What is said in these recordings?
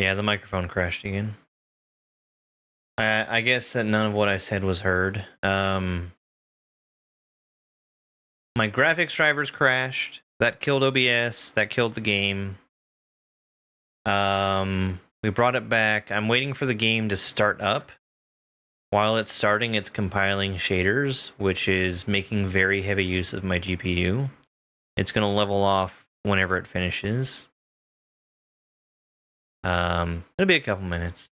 Yeah, the microphone crashed again. I guess that none of what I said was heard. My graphics drivers crashed. That killed OBS. That killed the game. We brought it back. I'm waiting for the game to start up. While it's starting, it's compiling shaders, which is making very heavy use of my GPU. It's going to level off whenever it finishes. It'll be a couple minutes.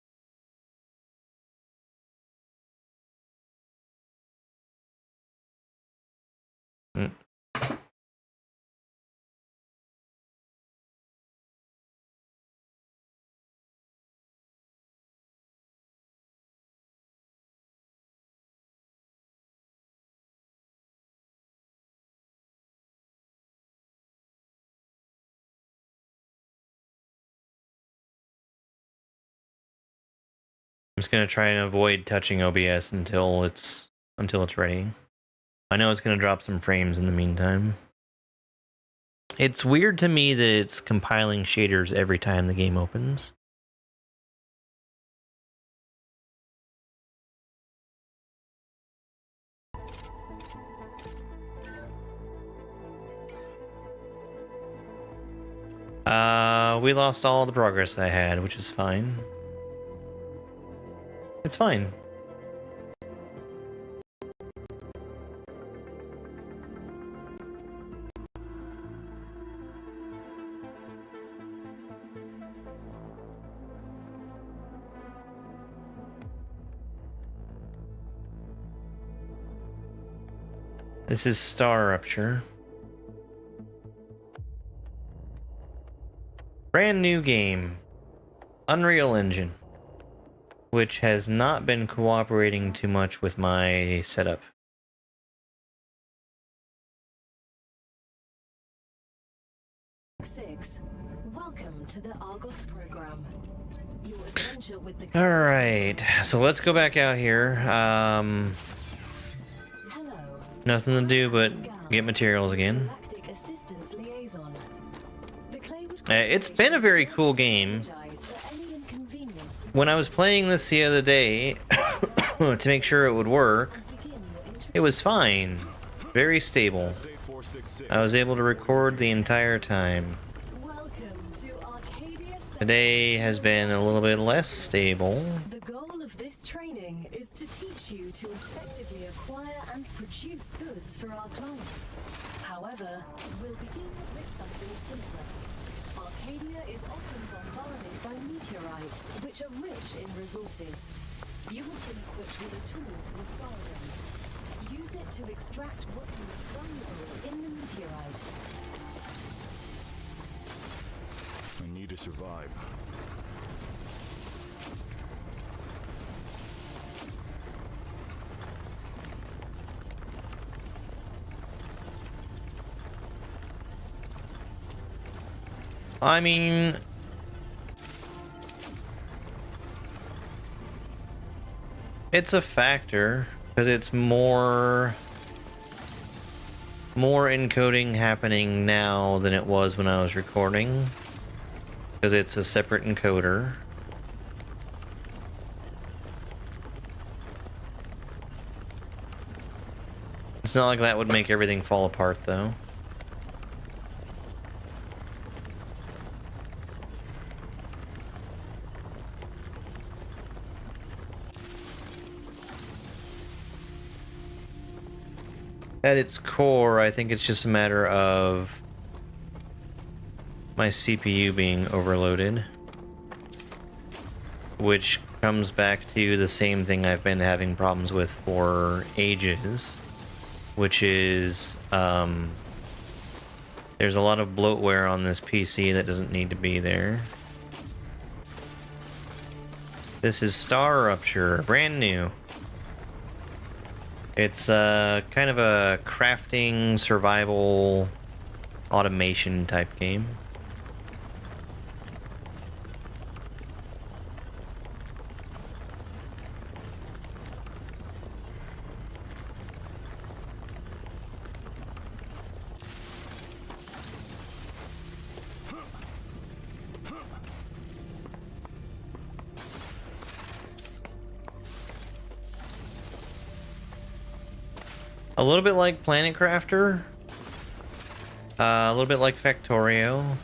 I'm just gonna try and avoid touching OBS until it's ready. I know it's gonna drop some frames in the meantime. It's weird to me that it's compiling shaders every time the game opens. We lost all the progress I had, which is fine. It's fine. This is StarRupture. Brand new game. Unreal Engine. Which has not been cooperating too much with my setup. Welcome to the Argos program. Your adventure with the All right, so let's go back out here. Hello. Nothing to do but get materials again. It's been a very cool game. When I was playing this the other day to make sure it would work, it was fine. Very stable. I was able to record the entire time. Today has been a little bit less stable. The goal of this training is to teach you to effectively acquire and produce goods for our clients. However, we'll begin with something simpler. Arcadia is often bombarded by meteorites, which are rich in resources. You will be equipped with a tool to acquire them. Use it to extract what is valuable in the meteorite. I need to survive. I mean, it's a factor because it's more encoding happening now than it was when I was recording, because it's a separate encoder. It's not like that would make everything fall apart though. At its core, I think it's just a matter of my CPU being overloaded, which comes back to the same thing I've been having problems with for ages, which is there's a lot of bloatware on this PC that doesn't need to be there. This is StarRupture, brand new. It's kind of a crafting, survival, automation type game. A little bit like Planet Crafter. A little bit like Factorio.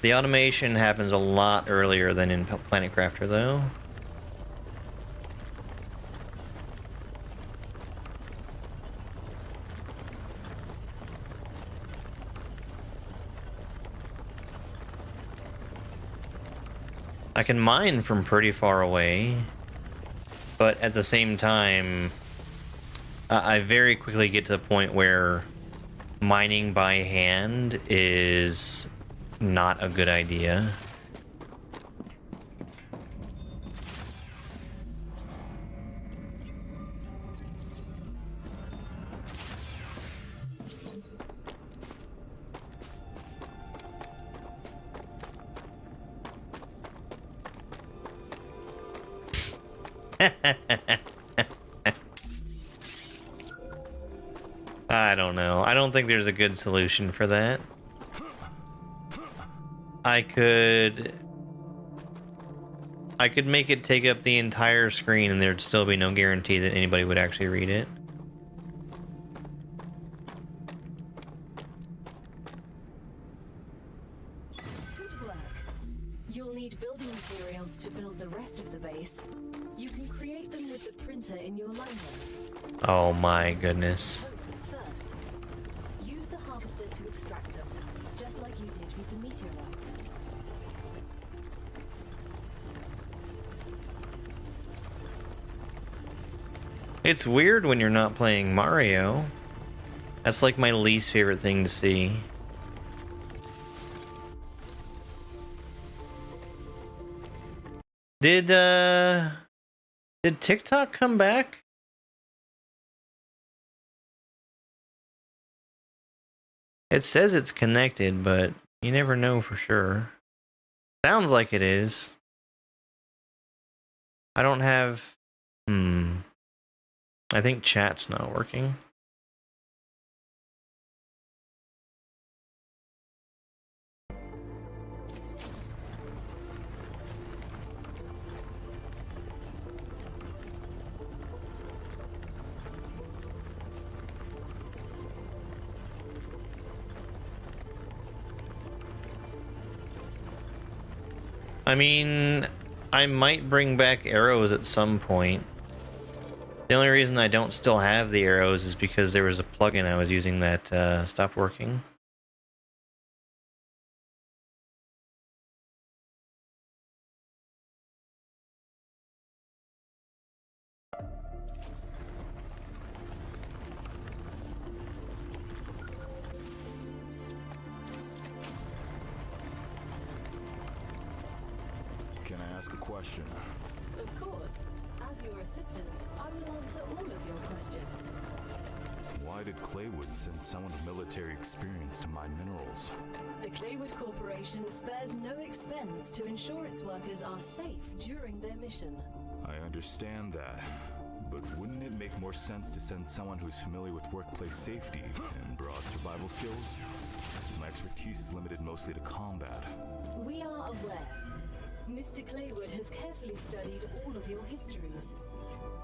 The automation happens a lot earlier than in Planet Crafter, though. I can mine from pretty far away, but at the same time, I very quickly get to the point where mining by hand is not a good idea. I don't know. I don't think there's a good solution for that. I could make it take up the entire screen and there'd still be no guarantee that anybody would actually read it. Good work. You'll need building materials to build the rest of the base. You can create them with the printer in your liner. Oh my goodness. First, use the harvester to extract them, just like you did with the meteorite. It's weird when you're not playing Mario. That's like my least favorite thing to see. Did TikTok come back? It says it's connected, but you never know for sure. Sounds like it is. I don't have... I think chat's not working. I mean, I might bring back arrows at some point. The only reason I don't still have the arrows is because there was a plugin I was using that stopped working. Can I ask a question? Of course. As your assistant, I will answer all of your questions. Why did Claywood send someone with military experience to mine minerals? The Claywood Corporation spares no expense to ensure its workers are safe during their mission. I understand that, but wouldn't it make more sense to send someone who's familiar with workplace safety and broad survival skills? My expertise is limited mostly to combat. We are aware. Mr. Claywood has carefully studied all of your histories.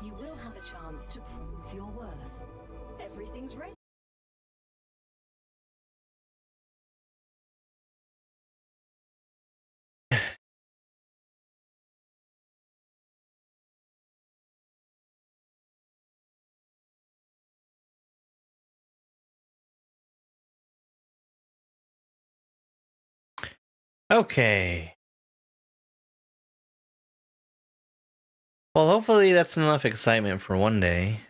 You will have a chance to prove your worth. Everything's ready. Okay. Well, hopefully that's enough excitement for one day.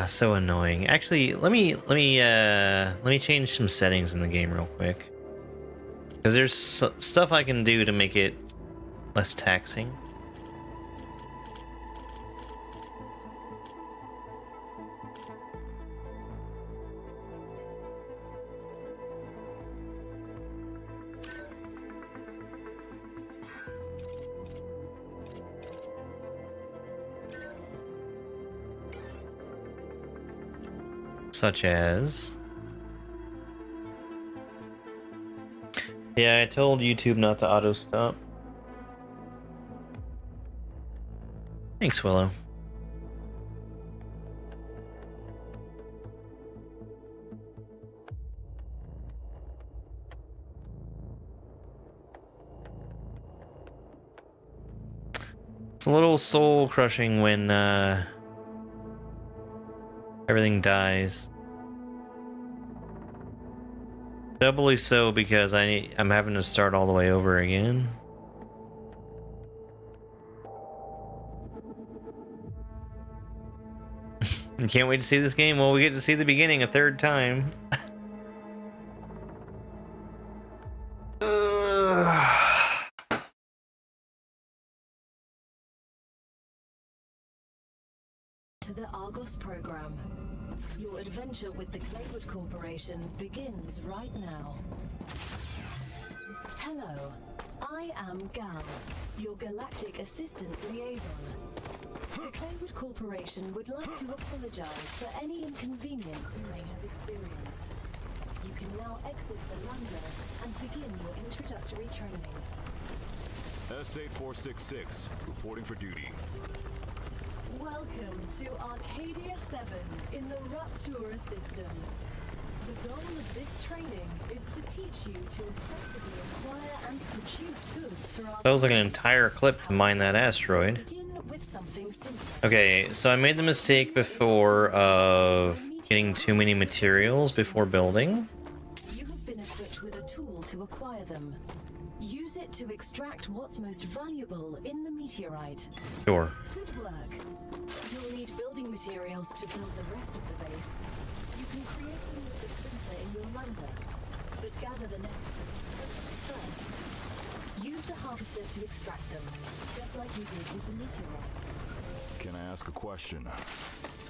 So annoying. Actually, let me change some settings in the game real quick. Because there's stuff I can do to make it less taxing. Such as... Yeah, I told YouTube not to auto-stop. Thanks, Willow. It's a little soul crushing when everything dies. Doubly so because I'm having to start all the way over again. You can't wait to see this game. Well, we get to see the beginning a third time. To the Argos program. Your adventure with the Claywood Corporation begins right now. Hello, I am Gal, your galactic assistance liaison. The Claywood Corporation would like to apologize for any inconvenience you may have experienced. You can now exit the lander and begin your introductory training. S8466, reporting for duty. Welcome to Arcadia 7 in the Raptura system. The goal of this training is to teach you to effectively acquire and produce goods for our... That was like an entire clip to mine that asteroid. Begin with something simple. Okay, so I made the mistake before of getting too many materials before building. You have been equipped with a tool to acquire them. Use it to extract what's most valuable in the meteorite. Sure. Good work. You'll need building materials to build the rest of the base. You can create them with the printer in your lander, but gather the necessary components first. Use the harvester to extract them, just like you did with the meteorite. Can I ask a question?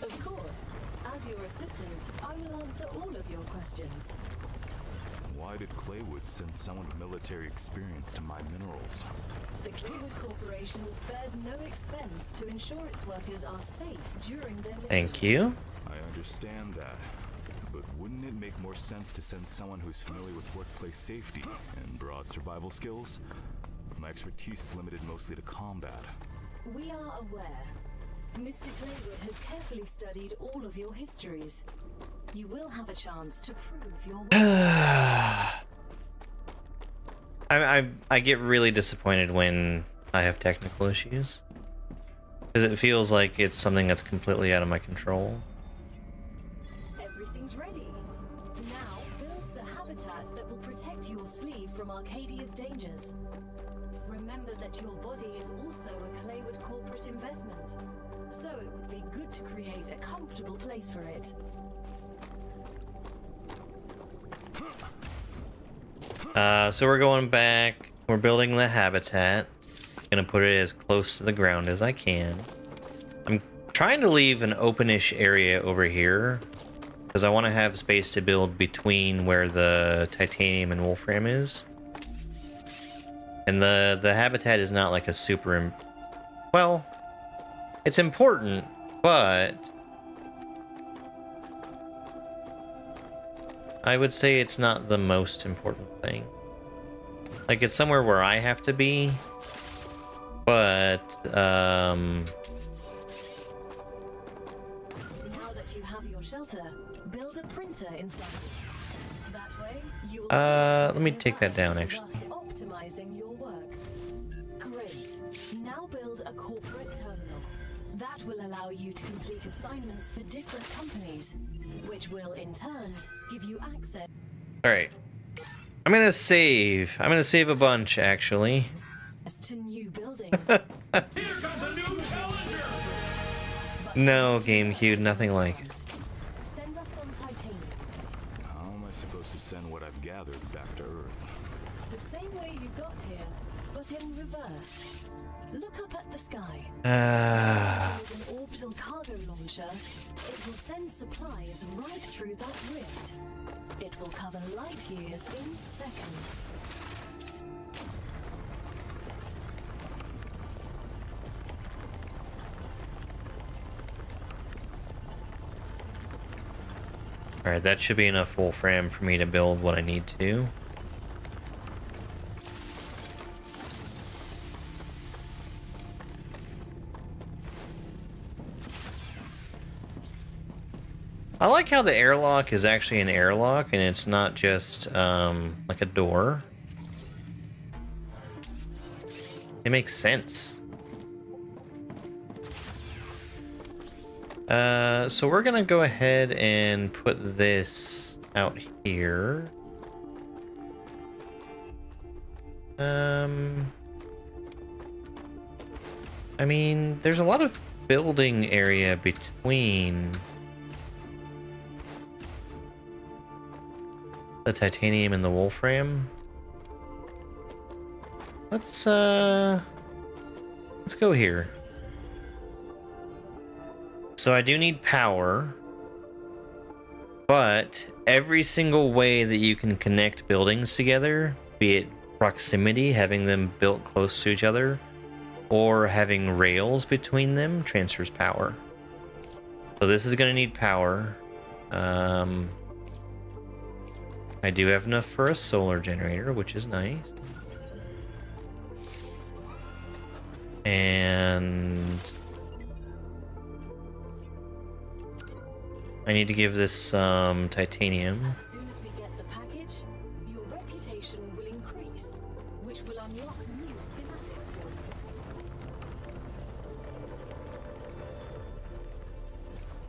Of course. As your assistant, I will answer all of your questions. Why did Claywood send someone with military experience to mine minerals? The Claywood Corporation spares no expense to ensure its workers are safe during their mission. Thank you. I understand that, but wouldn't it make more sense to send someone who's familiar with workplace safety and broad survival skills? My expertise is limited mostly to combat. We are aware. Mr. Claywood has carefully studied all of your histories. You will have a chance to prove your work. I get really disappointed when I have technical issues, because it feels like it's something that's completely out of my control. Everything's ready. Now build the habitat that will protect your sleeve from Arcadia's dangers. Remember that your body is also a Claywood corporate investment, so it would be good to create a comfortable place for it. So we're going back. We're building the habitat. Gonna put it as close to the ground as I can. I'm trying to leave an openish area over here because I want to have space to build between where the titanium and wolfram is. And the habitat is not like a super... Well, it's important, but... I would say it's not the most important thing. Like, it's somewhere where I have to be, but, Now that you have your shelter, build a printer inside it. That way, you will let me take that down, actually. thus optimizing your work. Great. Now build a corporate terminal. That will allow you to complete assignments for different companies, which will in turn give you access. Alright. I'm gonna save. I'm gonna save a bunch, actually. To new buildings. No, GameCube, nothing like it. Send us some titanium. How am I supposed to send what I've gathered back to Earth? The same way you got here, but in reverse. Look up at the sky. With an orbital cargo launcher, it will send supplies right through that rift. It will cover light years in seconds. Alright, that should be enough wolfram for me to build what I need to. I like how the airlock is actually an airlock and it's not just like a door. It makes sense. So we're gonna go ahead and put this out here. I mean, there's a lot of building area between the titanium and the wolfram. Let's go here. So I do need power, but every single way that you can connect buildings together, be it proximity, having them built close to each other, or having rails between them, transfers power. So this is going to need power. I do have enough for a solar generator, which is nice. And I need to give this some titanium. As soon as we get the package, your reputation will increase, which will unlock new schematics for you.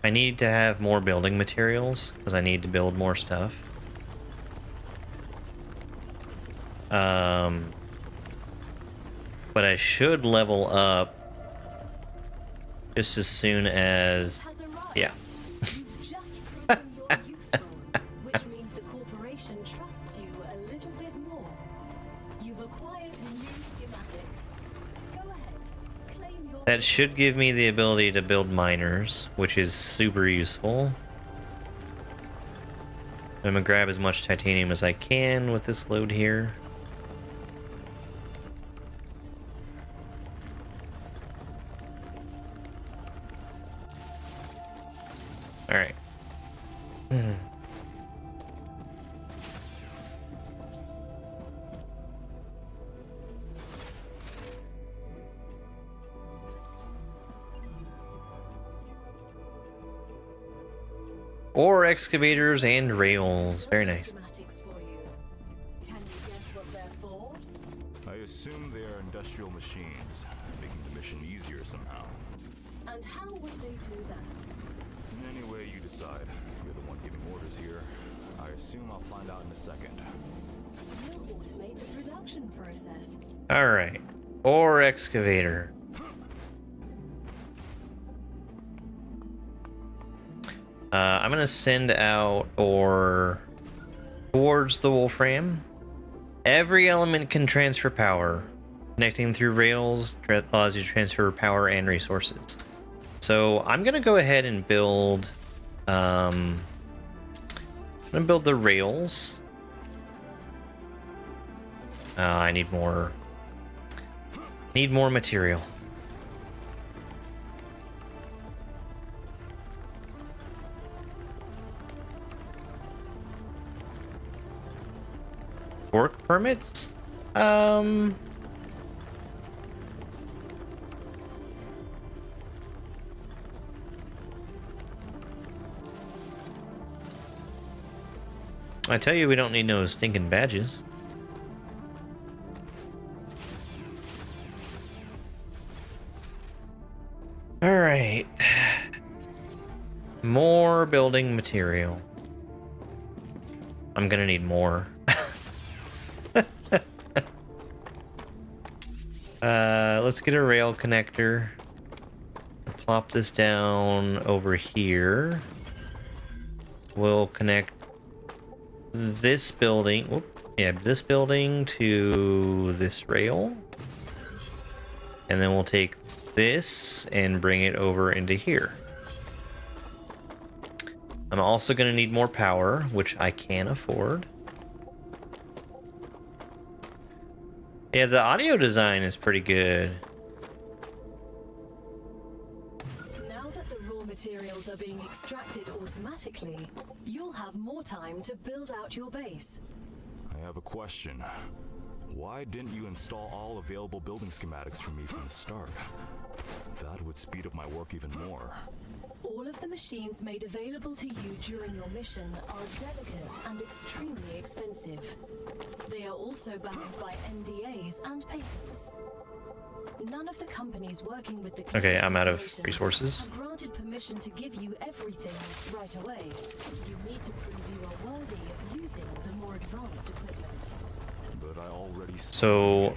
I need to have more building materials because I need to build more stuff. But I should level up just as soon as, yeah. You've just proven you're useful, which means the corporation trusts you a little bit more. You've acquired new schematics. Go ahead, claim your... That should give me the ability to build miners, which is super useful. I'm gonna grab as much titanium as I can with this load here. All right. Ore excavators and rails. Very nice. Schematics for you. Can you guess what they're for? I assume they are industrial machines, making the mission easier somehow. And how would they do that? In any way you decide, you're the one giving orders here. I assume I'll find out in a second. We'll automate the production process. All right. Ore excavator. I'm gonna send out ore towards the wolfram. Every element can transfer power. Connecting through rails allows you to transfer power and resources. So I'm gonna go ahead and build. I'm gonna build the rails. I need more. Need more material. Work permits? I tell you, we don't need no stinking badges. All right. More building material. I'm gonna need more. Let's get a rail connector. Plop this down over here. We'll connect this building. Whoop, yeah, this building to this rail. And then we'll take this and bring it over into here. I'm also going to need more power, which I can afford. Yeah, the audio design is pretty good. Now that the raw materials are being extracted automatically, you'll have more time to build out your base. I have a question. Why didn't you install all available building schematics for me from the start? That would speed up my work even more. All of the machines made available to you during your mission are delicate and extremely expensive. They are also bound by NDAs and patents. None of the companies working with the Okay, I'm out of Corporation resources. have granted permission to give you everything right away. You need to prove you are worthy of using the more advanced equipment. But I already So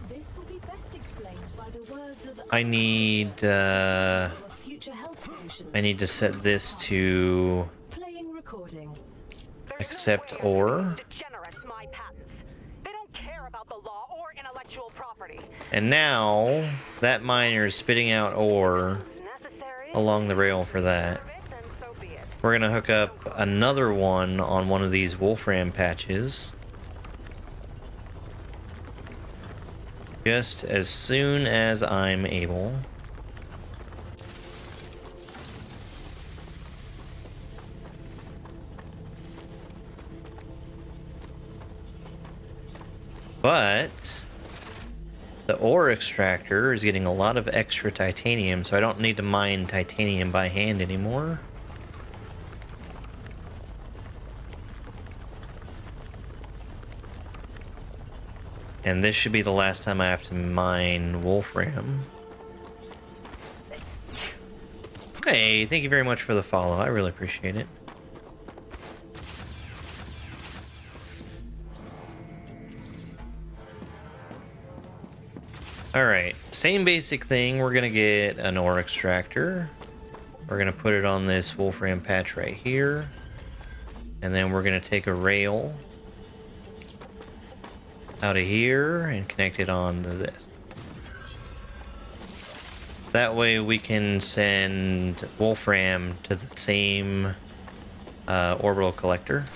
This will be best explained by the words of I need Future Health Solutions. I need to set this to Playing recording. accept ore. Degenerates my patents. They don't care about the law or intellectual property. And now that miner is spitting out ore Necessary. along the rail for that. Then so be it. We're gonna hook up another one on one of these wolfram patches. Just as soon as I'm able. But the ore extractor is getting a lot of extra titanium, so I don't need to mine titanium by hand anymore. And this should be the last time I have to mine wolfram. Hey, thank you very much for the follow. I really appreciate it. Alright, same basic thing. We're gonna get an ore extractor. We're gonna put it on this wolfram patch right here. And then we're gonna take a rail out of here and connect it onto this. That way we can send wolfram to the same orbital collector.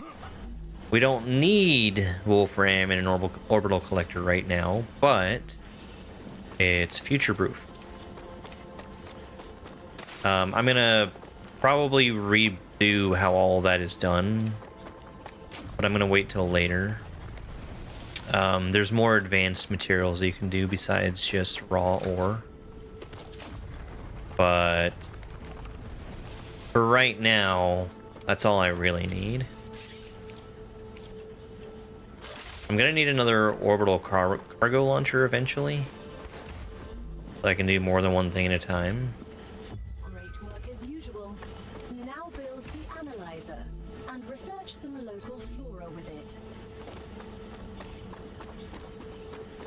We don't need wolfram in an orbital collector right now, but it's future-proof. I'm gonna probably redo how all that is done, but I'm gonna wait till later. There's more advanced materials that you can do besides just raw ore. But for right now, that's all I really need. I'm gonna need another orbital cargo launcher eventually, so I can do more than one thing at a time. Great work as usual. Now build the analyzer and research some local flora with it.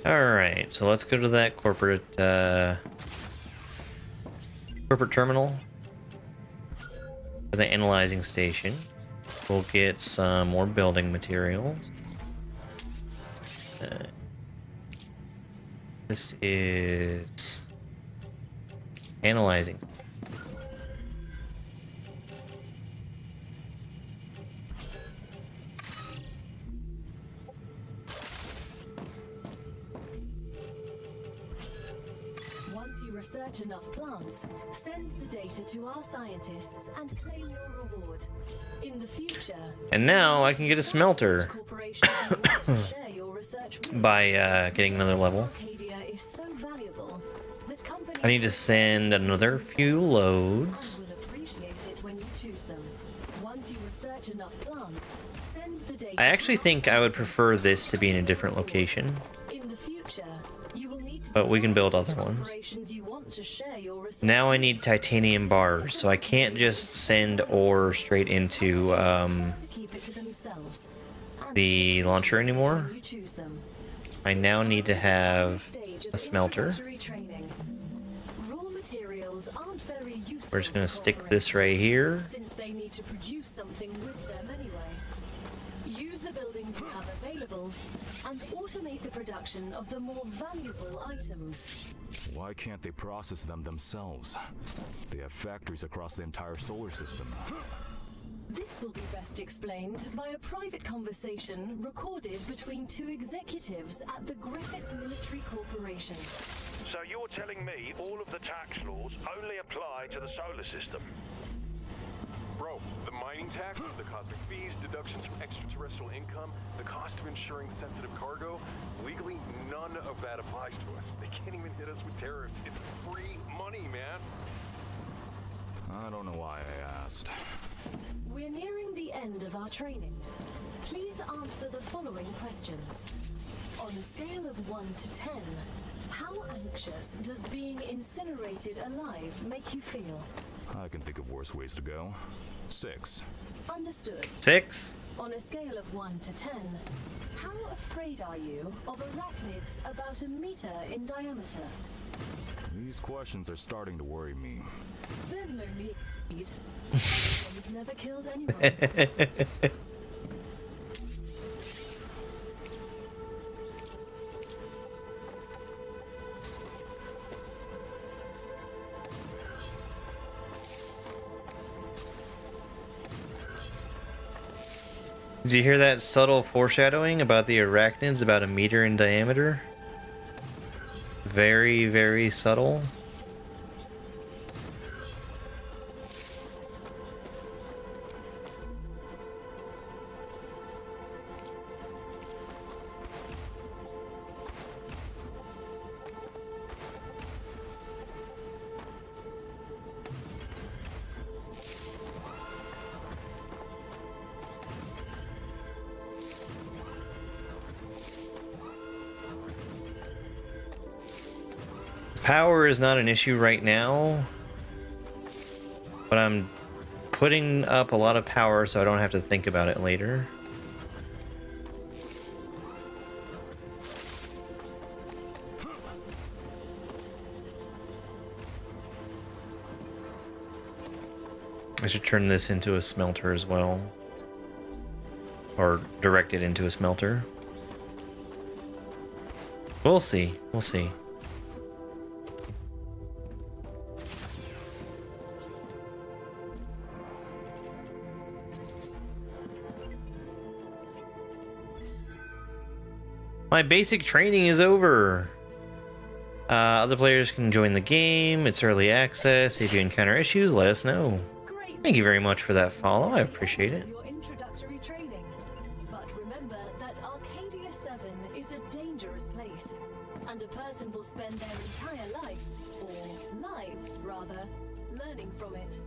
Alright, so let's go to that corporate terminal for the analyzing station. We'll get some more building materials. This is analyzing. Once you research enough plants, send the data to our scientists and claim your reward. In the future, And now I can get a smelter corporations who want to share your research with by getting another level. Arcadia is so valuable that companies I need to send another few loads. will appreciate it when you choose them. Once you research enough plants, send the data. I actually to think our I would scientists prefer and this to be in a claim different your location. reward. In the future, you will need to But we can decide build which other ones. corporations you want to share your research Now I with. need titanium bars, so I can't just send ore straight into To keep it to themselves. And the launcher anymore. you choose them. I now need to have Stage of a smelter. introductory training. Raw materials aren't very useful We're just gonna to stick this right here. since they need to produce something with them anyway. Use the buildings you have available and automate the production of the more valuable items. Why can't they process them themselves? They have factories across the entire solar system. This will be best explained by a private conversation recorded between two executives at the Griffiths Military Corporation. So you're telling me all of the tax laws only apply to the solar system? Bro, the mining tax, the cosmic fees, deductions from extraterrestrial income, the cost of insuring sensitive cargo, legally none of that applies to us. They can't even hit us with tariffs. It's free money, man. I don't know why I asked. We're nearing the end of our training. Please answer the following questions. On a scale of 1 to 10, how anxious does being incinerated alive make you feel? I can think of worse ways to go. 6. Understood. 6? On a scale of 1 to 10, how afraid are you of arachnids about a meter in diameter? These questions are starting to worry me. There's no need. One's never killed anyone. Did you hear that subtle foreshadowing about the arachnids about a meter in diameter? Very, very subtle. Power is not an issue right now, but I'm putting up a lot of power so I don't have to think about it later. I should turn this into a smelter as well, or direct it into a smelter. We'll see. We'll see. My basic training is over. Other players can join the game. It's early access. If you encounter issues, let us know. Great. Thank you very much for that follow. I appreciate it. Your introductory training. But remember that Arcadia 7 is a dangerous place, and a person will spend their entire life, or lives rather, learning from it.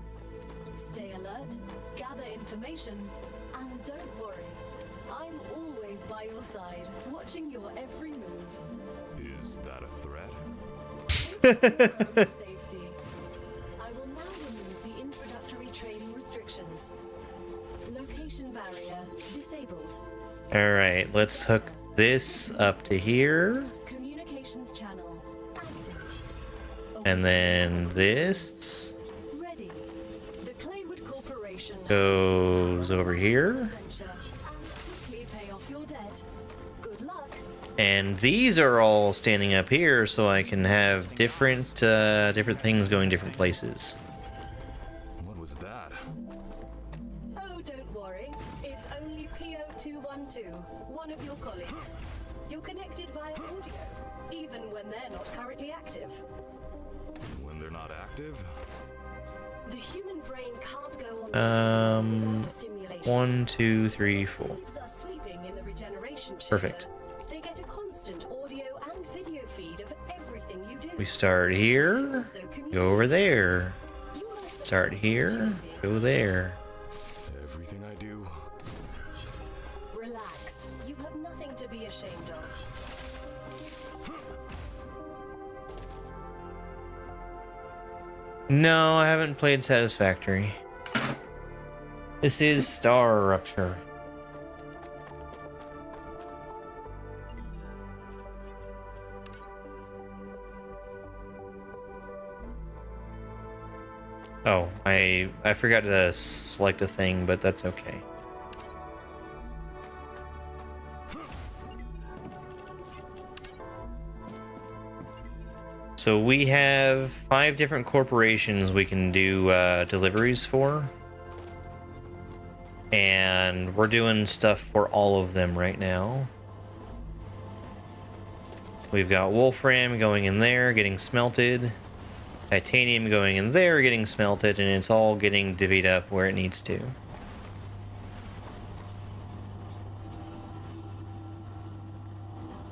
Stay alert, gather information, and don't worry. I'm always by your side, watching your every move. Is that a threat? Safety. I will now remove the introductory training restrictions. Location barrier disabled. Alright, let's hook this up to here. Communications channel active. And then this Ready. The Claywood Corporation goes over here. adventure and quickly pay off your debt. Good luck. And these are all standing up here so I can have different different things going different places. What was that? Oh, don't worry. It's only PO212, one of your colleagues. You're connected via audio, even when they're not currently active. When they're not active? The human brain can't go on without stimulation. 1, 2, 3, 4. Slaves are sleeping in the regeneration chamber. Perfect. They get a constant audio and video feed of everything you do. We start here, go over there. Start here, go there. Everything I do. Relax. You have nothing to be ashamed of. No, I haven't played Satisfactory. This is StarRupture. Oh, I forgot to select a thing, but that's okay. So we have 5 different corporations we can do deliveries for. And we're doing stuff for all of them right now. We've got Wolfram going in there, getting smelted. Titanium going in there, getting smelted, and it's all getting divvied up where it needs to.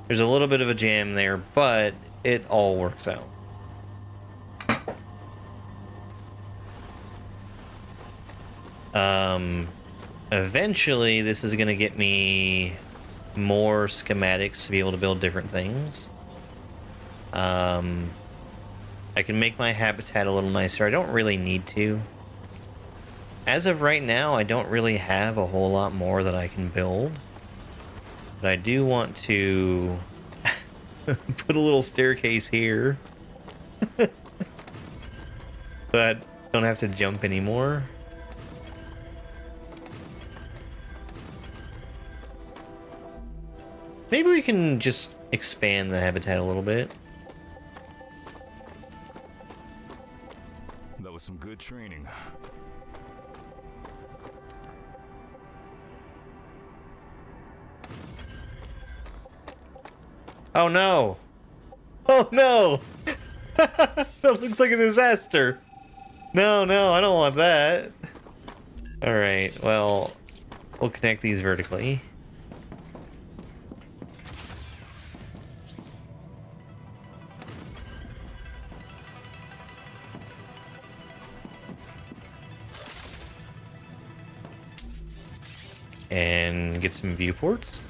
There's a little bit of a jam there, but it all works out. Eventually, this is going to get me more schematics to be able to build different things. I can make my habitat a little nicer. I don't really need to. As of right now, I don't really have a whole lot more that I can build. But I do want to put a little staircase here. So I don't have to jump anymore. Maybe we can just expand the habitat a little bit. That was some good training. Oh no! Oh no! That looks like a disaster! No, no, I don't want that. Alright, well, we'll connect these vertically. And get some viewports.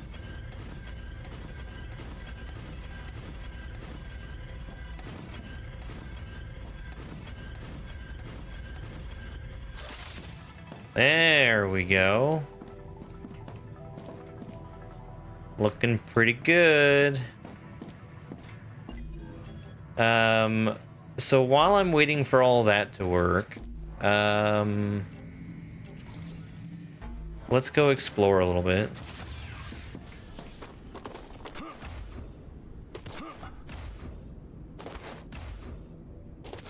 There we go. Looking pretty good. So while I'm waiting for all that to work, let's go explore a little bit.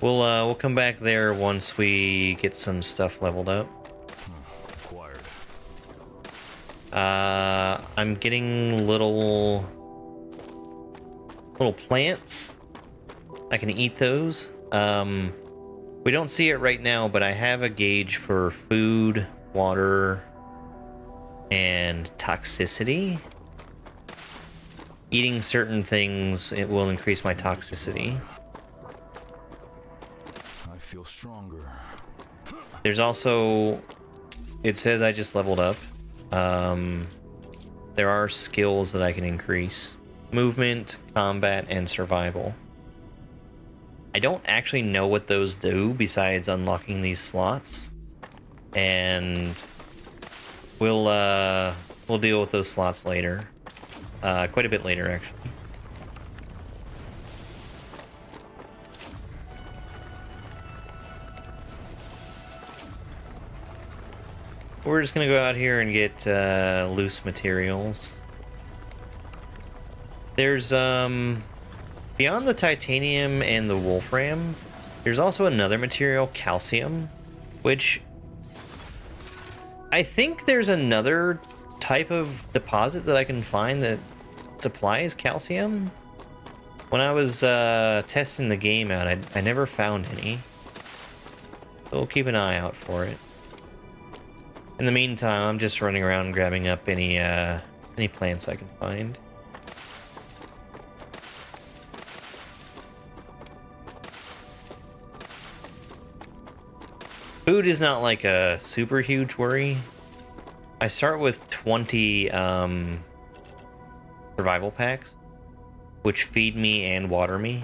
We'll come back there once we get some stuff leveled up. Acquired. I'm getting little plants. I can eat those. We don't see it right now, but I have a gauge for food, water, and toxicity. Eating certain things, it will increase my toxicity. I feel stronger. There's also, it says I just leveled up. There are skills that I can increase. Movement, combat, and survival. I don't actually know what those do besides unlocking these slots. And we'll deal with those slots later. Quite a bit later, actually. We're just gonna go out here and get loose materials. There's beyond the titanium and the wolfram, there's also another material, calcium, which I think there's another type of deposit that I can find that supplies calcium. When I was testing the game out, I never found any. So we'll keep an eye out for it. In the meantime, I'm just running around grabbing up any plants I can find. Food is not like a super huge worry. I start with 20 survival packs, which feed me and water me.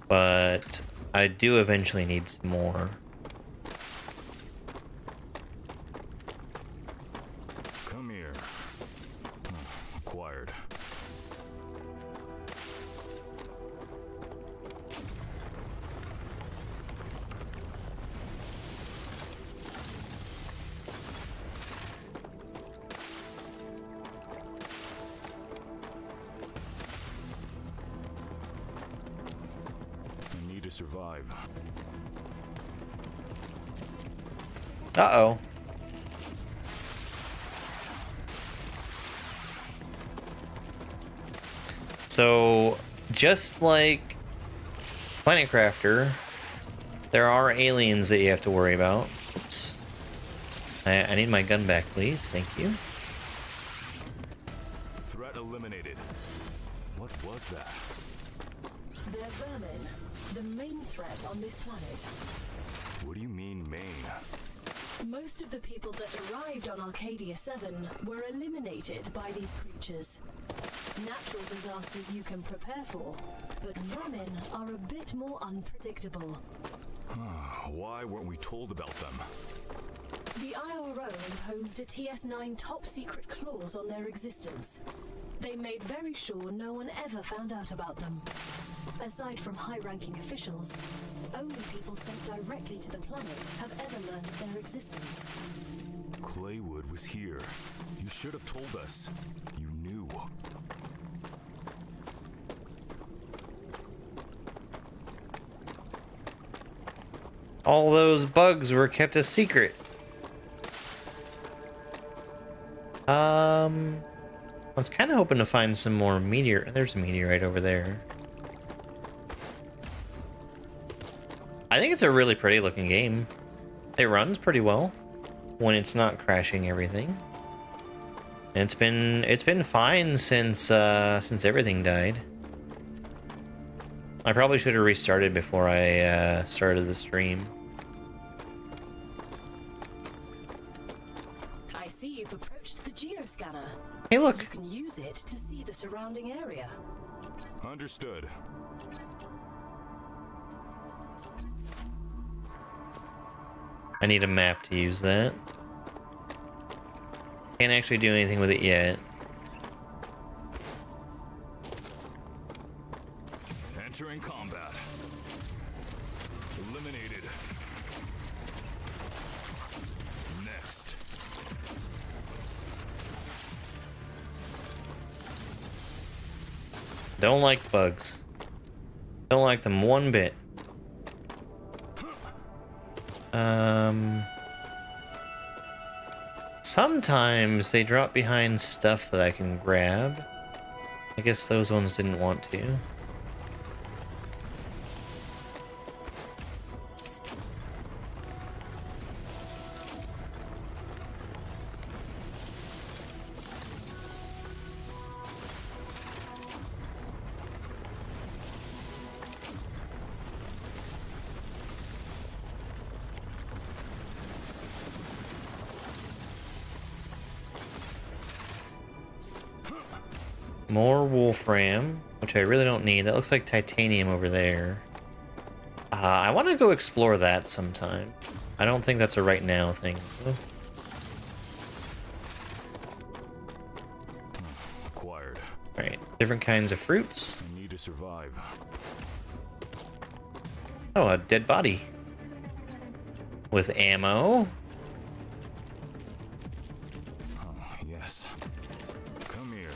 But I do eventually need some more. Come here. Acquired. Need to survive. Uh-oh. So, just like Planet Crafter, there are aliens that you have to worry about. Oops. I need my gun back, please. Thank you. Threat eliminated. What was that? They're vermin, the main threat on this planet. What do you mean, main? Most of the people that arrived on Arcadia 7 were eliminated by these creatures. Natural disasters you can prepare for, but vermin are a bit more unpredictable. Why weren't we told about them? The IRO imposed a TS9 top-secret clause on their existence. They made very sure no one ever found out about them. Aside from high-ranking officials, only people sent directly to the planet have ever learned of their existence. Claywood was here. You should have told us. You knew. All those bugs were kept a secret. I was kind of hoping to find some more meteor. There's a meteorite over there. I think it's a really pretty looking game. It runs pretty well when it's not crashing everything. And it's been fine since everything died. I probably should have restarted before I started the stream. I see you've approached the geoscanner. Hey, look. You can use it to see the surrounding area. Understood. I need a map to use that. Can't actually do anything with it yet. Entering combat. Eliminated. Next. Don't like bugs. Don't like them one bit. Sometimes they drop behind stuff that I can grab. I guess those ones didn't want to. More wolfram, which I really don't need. That looks like titanium over there. I want to go explore that sometime. I don't think that's a right now thing. Acquired. Alright, different kinds of fruits. I need to survive. Oh, a dead body. With ammo. Yes. Come here.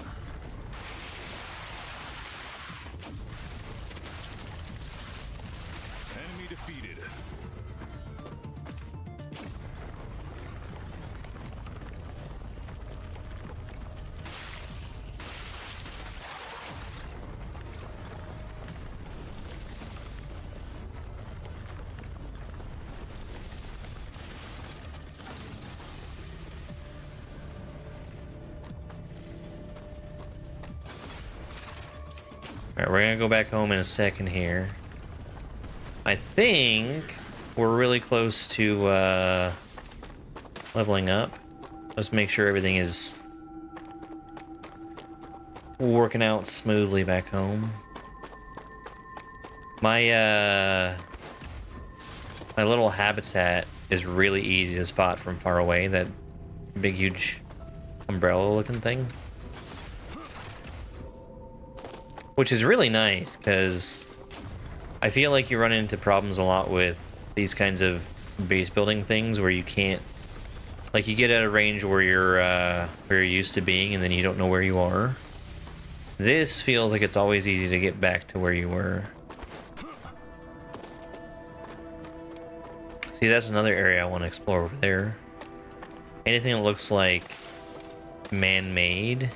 Enemy defeated. Alright, we're gonna go back home in a second here. I think we're really close to leveling up. Let's make sure everything is working out smoothly back home. My my little habitat is really easy to spot from far away. That big, huge umbrella-looking thing. Which is really nice, because I feel like you run into problems a lot with these kinds of base building things where you can't... Like, you get at a range where you're used to being, and then you don't know where you are. This feels like it's always easy to get back to where you were. See, that's another area I want to explore over there. Anything that looks like man-made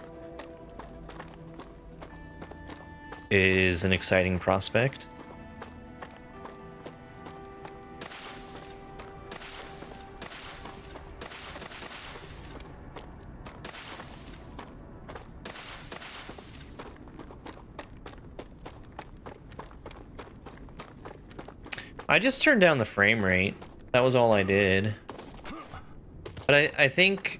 is an exciting prospect. I just turned down the frame rate. That was all I did. But I think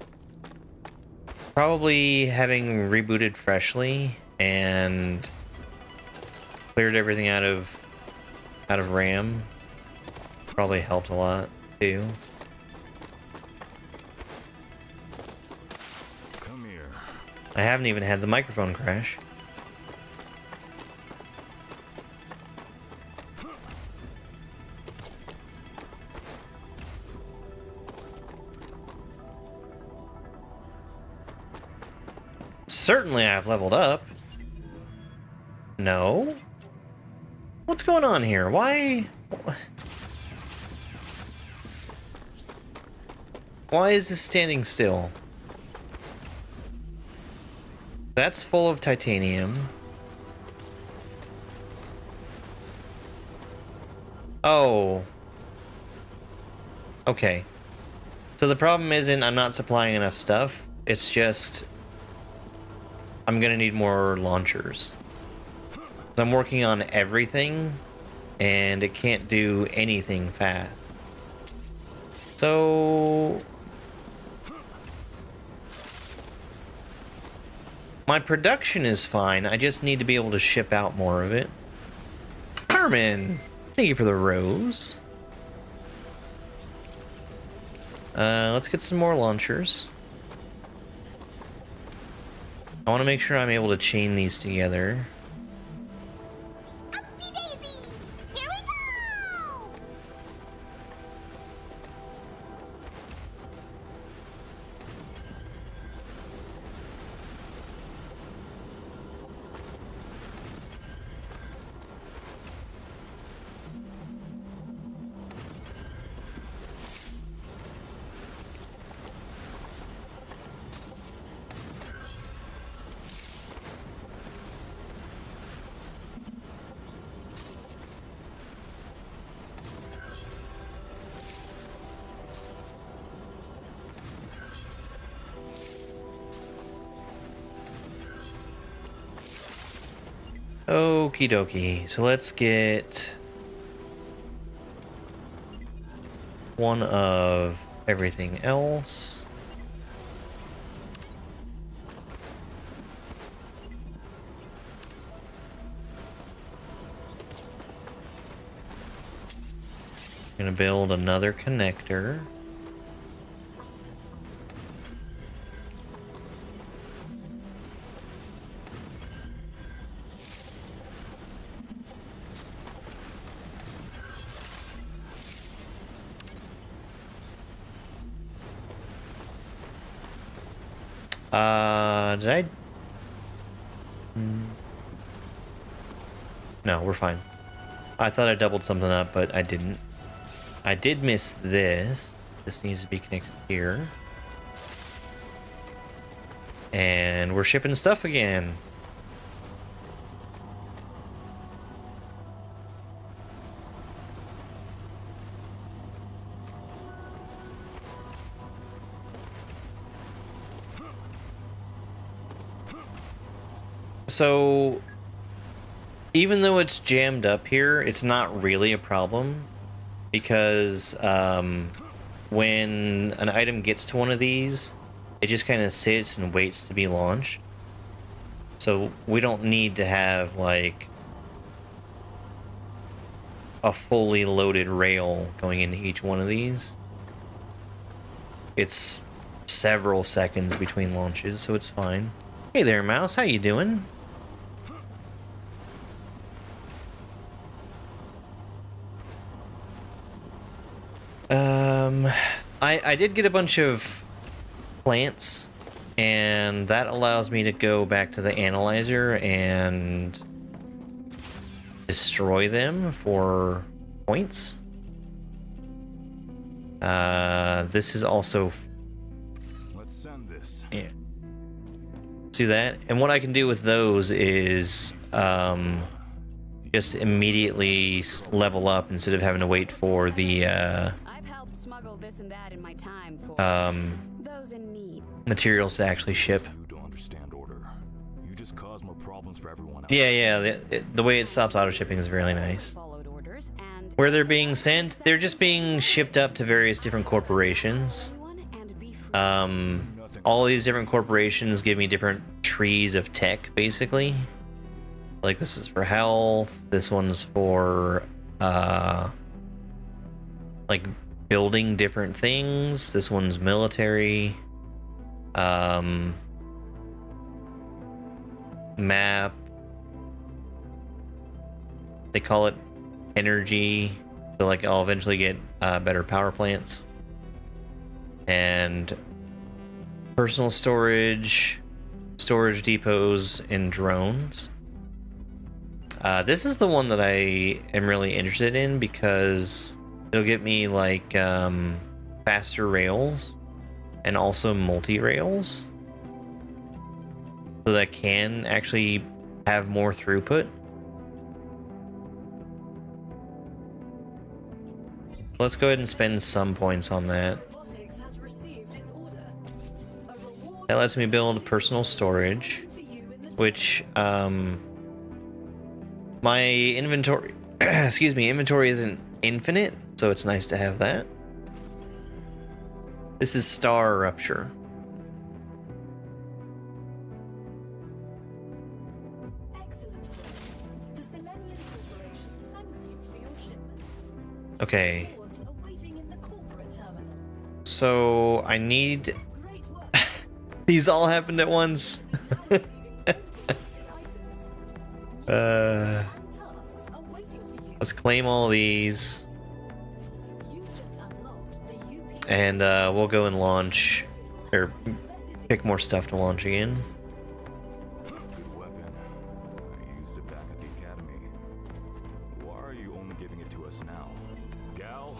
probably having rebooted freshly and cleared everything out of RAM probably helped a lot too. Come here. I haven't even had the microphone crash. Certainly I've leveled up. No? What's going on here? Why is this standing still? That's full of titanium. Oh. Okay. So the problem isn't I'm not supplying enough stuff. It's just I'm gonna need more launchers. I'm working on everything, and it can't do anything fast. So my production is fine. I just need to be able to ship out more of it. Carmen, thank you for the rose. Let's get some more launchers. I want to make sure I'm able to chain these together. Okie dokie. So let's get one of everything else. Gonna build another connector. Did I? No, we're fine. I thought I doubled something up, but I didn't. I did miss this. This needs to be connected here. And we're shipping stuff again. So, even though it's jammed up here, it's not really a problem because when an item gets to one of these, it just kind of sits and waits to be launched. So we don't need to have like a fully loaded rail going into each one of these. It's several seconds between launches, so it's fine. Hey there, Mouse, how you doing? I did get a bunch of plants, and that allows me to go back to the analyzer and destroy them for points. This is also... Let's send this. Yeah. Do that, and what I can do with those is just immediately level up instead of having to wait for the I've helped smuggle this and that in my time for those in need. materials to actually ship. You don't understand order. You just cause more problems for everyone else. Yeah, the way it stops auto shipping is really nice. Followed orders and Where they're being sent, they're just being shipped up to various different corporations. everyone and be All these different corporations give me different trees of tech, basically. Like this is for health, this one's for like building different things, this one's military, map, they call it energy, so like I'll eventually get better power plants, and personal storage, storage depots, and drones. This is the one that I am really interested in because it'll get me like faster rails and also multi-rails so that I can actually have more throughput. Let's go ahead and spend some points on that. Robotics has received its order. A reward That lets me build personal storage, for you in the which my inventory excuse me, inventory isn't infinite, so it's nice to have that. This is StarRupture. excellent work. The Selenium Corporation thanks you for your shipment. Okay, Rewards awaiting in the corporate terminal. so I need Great work. these all happened at once. Receiving 30 listed items. And tasks are waiting for you. Let's claim all these, You just unlocked the UP and we'll go and launch, or pick more stuff to launch again. Good weapon. I used it back at the academy. Why are you only giving it to us now? Gal?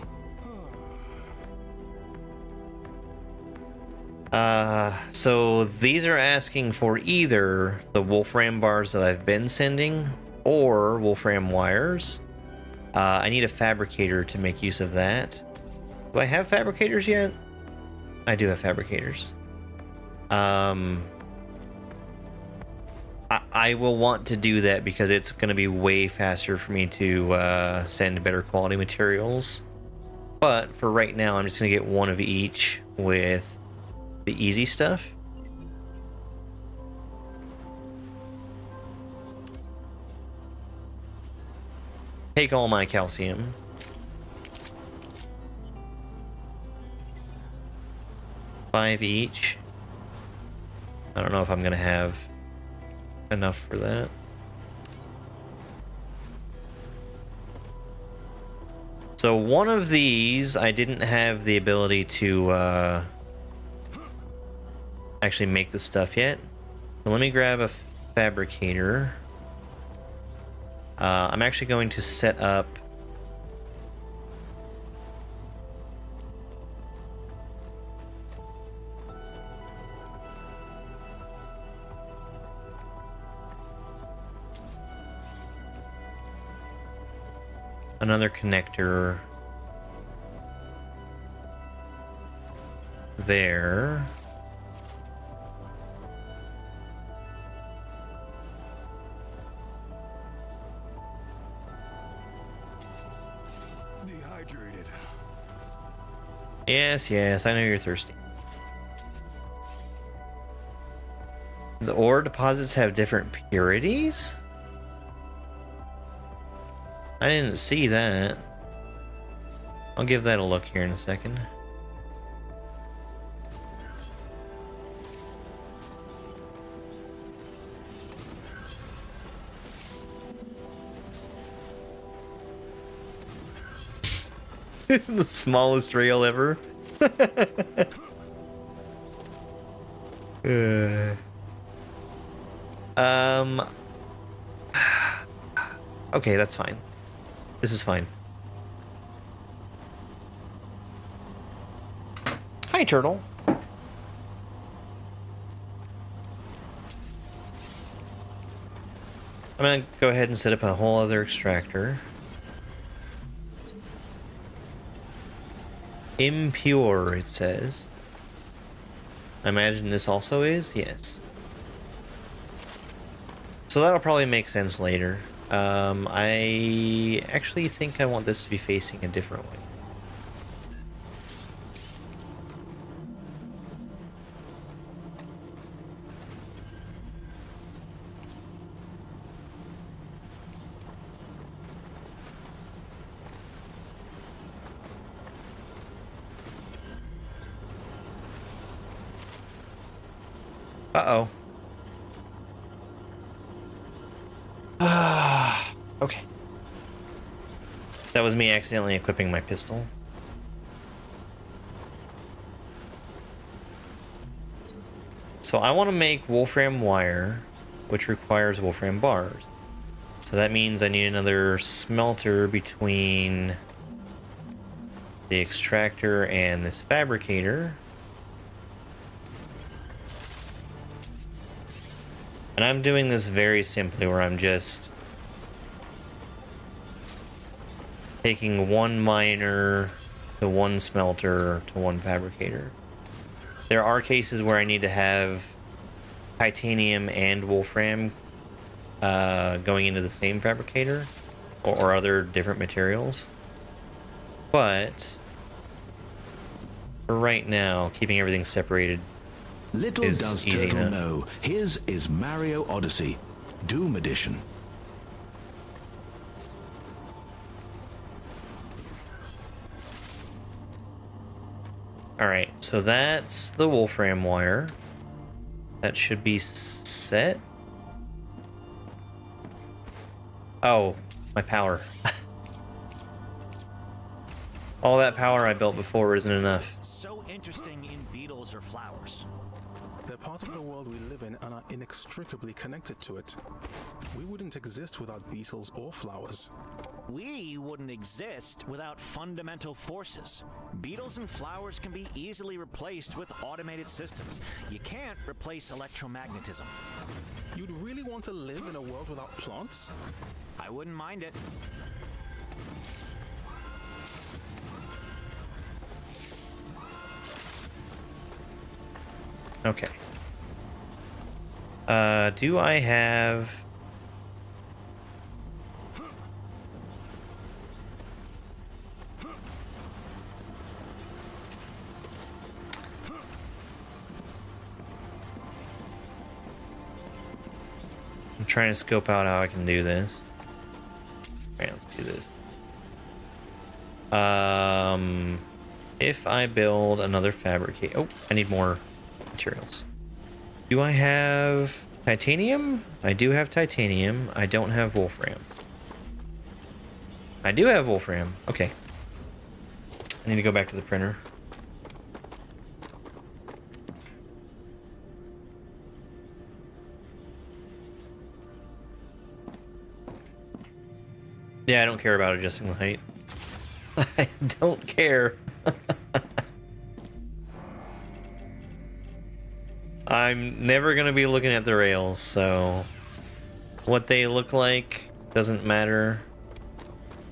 So these are asking for either the wolfram bars that I've been sending or wolfram wires. I need a fabricator to make use of that. Do I have fabricators yet? I do have fabricators. I will want to do that because it's going to be way faster for me to send better quality materials. But for right now, I'm just going to get one of each with the easy stuff. Take all my calcium. Five each. I don't know if I'm gonna have enough for that. So one of these I didn't have the ability to actually make the stuff yet. So let me grab a fabricator. I'm actually going to set up another connector there. Dehydrated. Yes, yes, I know you're thirsty. The ore deposits have different purities? I didn't see that. I'll give that a look here in a second. The smallest rail ever. Okay, that's fine. This is fine. Hi, turtle. I'm gonna go ahead and set up a whole other extractor. Impure, it says. I imagine this also is? Yes. So that'll probably make sense later. I actually think I want this to be facing a different way. Uh-oh. Okay. That was me accidentally equipping my pistol. So I want to make wolfram wire, which requires wolfram bars. So that means I need another smelter between the extractor and this fabricator. And I'm doing this very simply, where I'm just taking one miner to one smelter to one fabricator. There are cases where I need to have titanium and wolfram going into the same fabricator, or other different materials. But for right now, keeping everything separated Little is does easy Turtle enough. know, his is Mario Odyssey, Doom Edition. Alright, so that's the wolfram wire. That should be set. Oh, my power. All that power I built before isn't enough. So interesting in beetles or flowers. They're part of the world we live in and are inextricably connected to it. We wouldn't exist without beetles or flowers. We wouldn't exist without fundamental forces. Beetles and flowers can be easily replaced with automated systems. You can't replace electromagnetism. You'd really want to live in a world without plants? I wouldn't mind it. Okay. Do I have... I'm trying to scope out how I can do this. Alright, let's do this. If I build another fabricate... Oh, I need more materials. Do I have titanium? I do have titanium. I don't have wolfram. I do have wolfram. Okay. I need to go back to the printer. Yeah, I don't care about adjusting the height. I don't care. I'm never going to be looking at the rails, so what they look like doesn't matter.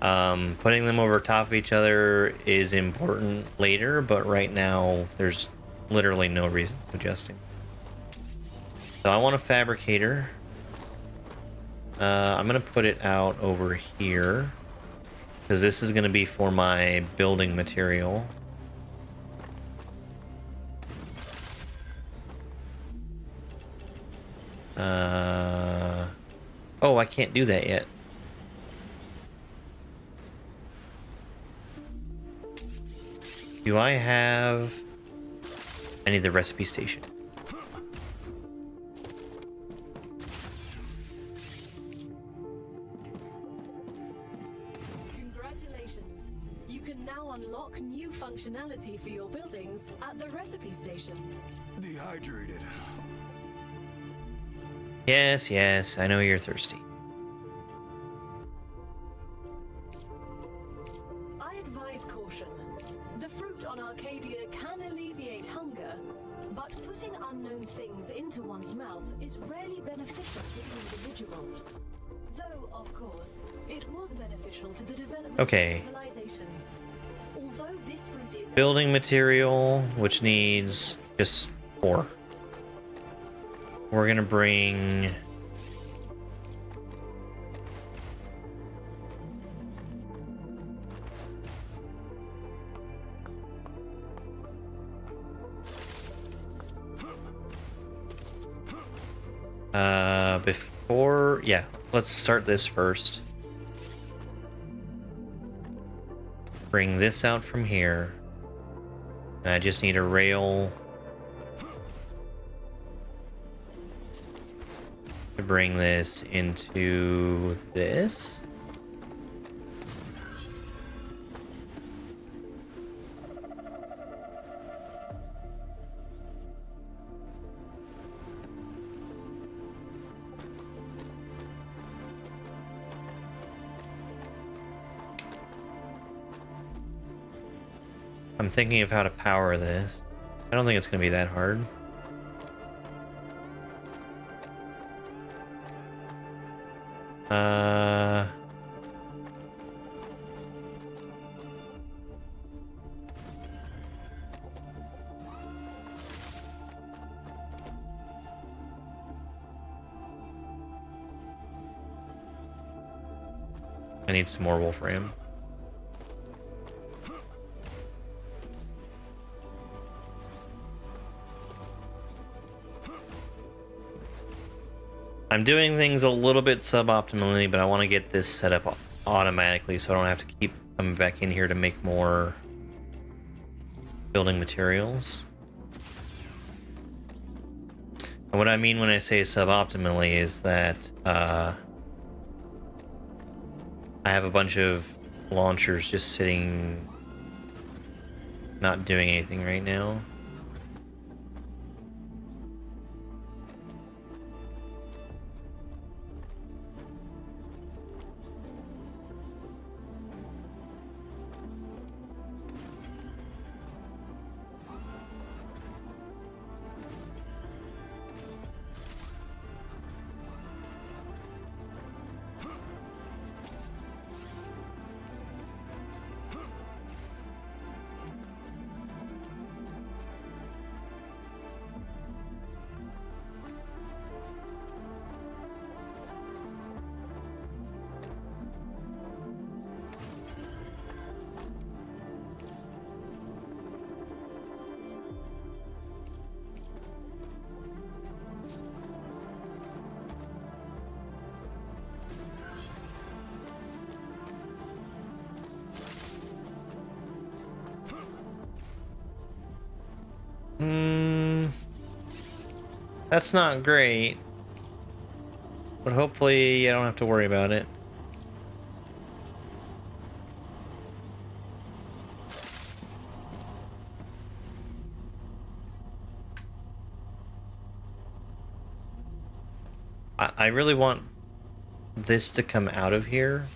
Putting them over top of each other is important later, but right now there's literally no reason for adjusting. So I want a fabricator. I'm going to put it out over here, because this is going to be for my building material. Oh, I can't do that yet. Do I have... I need the recipe station. Congratulations. You can now unlock new functionality for your buildings at the recipe station. Dehydrated. Yes, yes, I know you're thirsty. I advise caution. The fruit on Arcadia can alleviate hunger, but putting unknown things into one's mouth is rarely beneficial to the individual. Though, of course, it was beneficial to the development of civilization. Although this fruit is Building material, which needs just 4. We're gonna bring... before... Yeah, let's start this first. Bring this out from here. And I just need a rail to bring this into this. I'm thinking of how to power this. I don't think it's going to be that hard. I need some more wolfram. I'm doing things a little bit suboptimally, but I want to get this set up automatically so I don't have to keep coming back in here to make more building materials. And what I mean when I say suboptimally is that I have a bunch of launchers just sitting, not doing anything right now. That's not great, but hopefully I don't have to worry about it. I really want this to come out of here.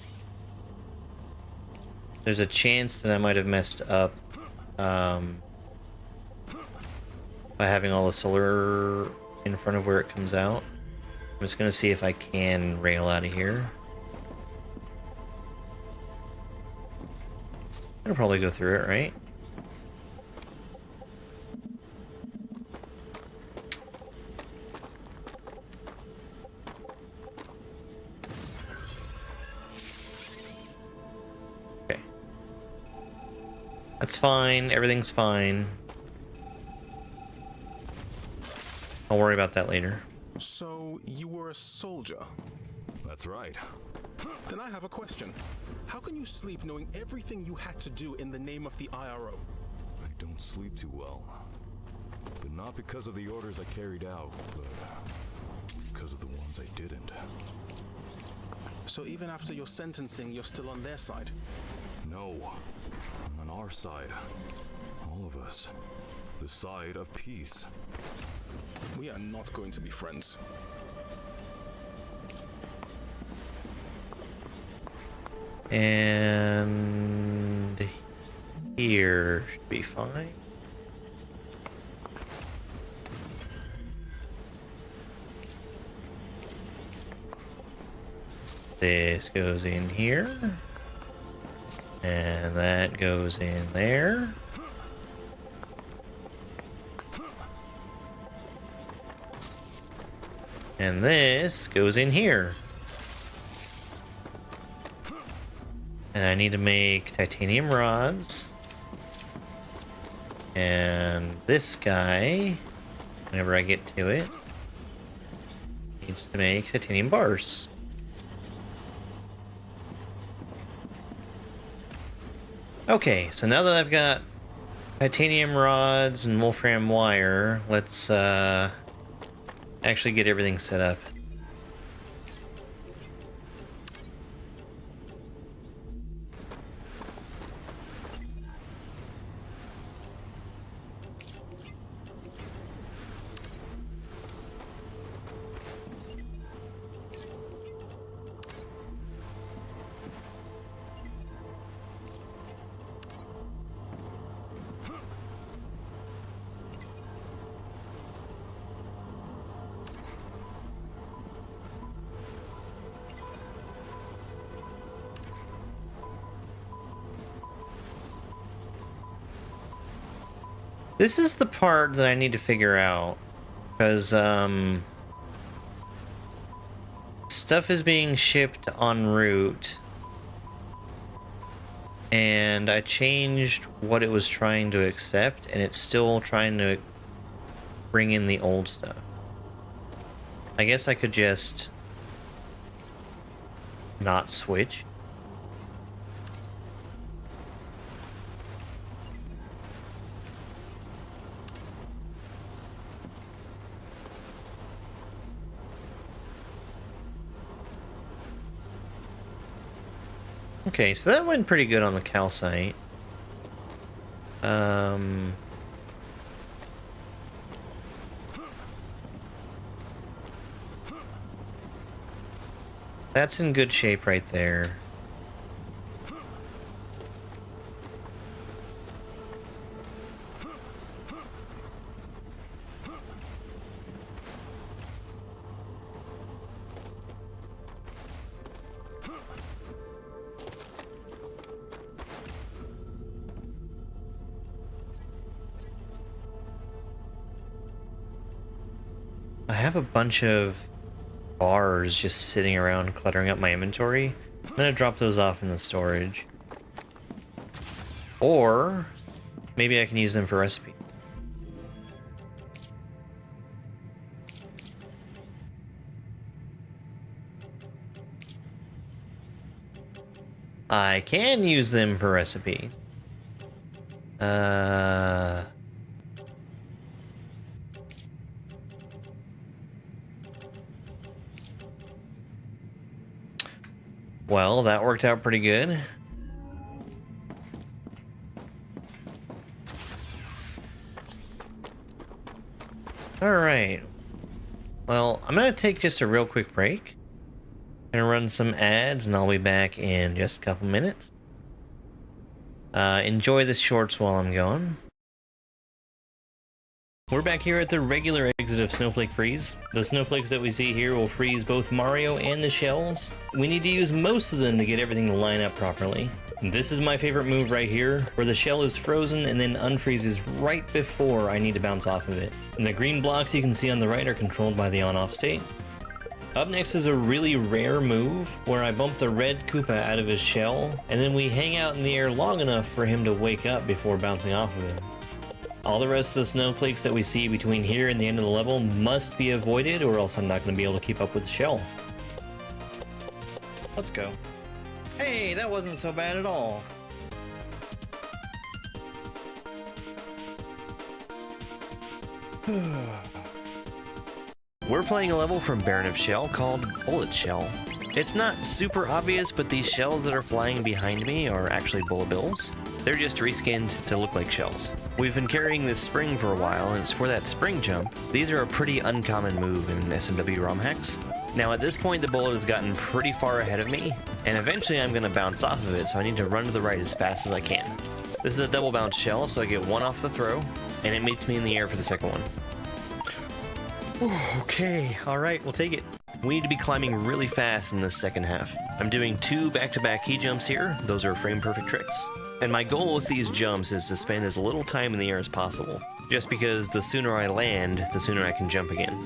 There's a chance that I might have messed up by having all the solar in front of where it comes out. I'm just gonna see if I can rail out of here. I'll probably go through it, right? Okay. That's fine, everything's fine. I'll worry about that later. So, you were a soldier? That's right. Then I have a question. How can you sleep knowing everything you had to do in the name of the IRO? I don't sleep too well. But not because of the orders I carried out, but because of the ones I didn't. So even after your sentencing, you're still on their side? No. I'm on our side. All of us. The side of peace. We are not going to be friends. And here should be fine. This goes in here. And that goes in there. And this goes in here. And I need to make titanium rods. And this guy, whenever I get to it, needs to make titanium bars. Okay, so now that I've got titanium rods and wolfram wire, let's actually get everything set up. This is the part that I need to figure out, because stuff is being shipped en route, and I changed what it was trying to accept, and it's still trying to bring in the old stuff. I guess I could just not switch. Okay, so that went pretty good on the calcite. That's in good shape right there. I have a bunch of bars just sitting around cluttering up my inventory. I'm gonna drop those off in the storage. Or maybe I can use them for recipe. I can use them for recipes. Well, that worked out pretty good. Alright. Well, I'm gonna take just a real quick break. Gonna run some ads and I'll be back in just a couple minutes. Enjoy the shorts while I'm gone. We're back here at the regular exit of Snowflake Freeze. The snowflakes that we see here will freeze both Mario and the shells. We need to use most of them to get everything to line up properly. This is my favorite move right here, where the shell is frozen and then unfreezes right before I need to bounce off of it. And the green blocks you can see on the right are controlled by the on-off state. Up next is a really rare move, where I bump the red Koopa out of his shell, and then we hang out in the air long enough for him to wake up before bouncing off of it. All the rest of the snowflakes that we see between here and the end of the level must be avoided, or else I'm not going to be able to keep up with the shell. Let's go. Hey, that wasn't so bad at all. We're playing a level from Baron of Shell called Bullet Shell. It's not super obvious, but these shells that are flying behind me are actually bullet bills. They're just reskinned to look like shells. We've been carrying this spring for a while, and it's for that spring jump. These are a pretty uncommon move in SMW ROM hacks. Now at this point the bullet has gotten pretty far ahead of me, and eventually I'm going to bounce off of it, so I need to run to the right as fast as I can. This is a double bounce shell, so I get one off the throw, and it meets me in the air for the second one. Okay, alright, we'll take it. We need to be climbing really fast in this second half. I'm doing 2 back-to-back key jumps here. Those are frame-perfect tricks. And my goal with these jumps is to spend as little time in the air as possible, just because the sooner I land, the sooner I can jump again.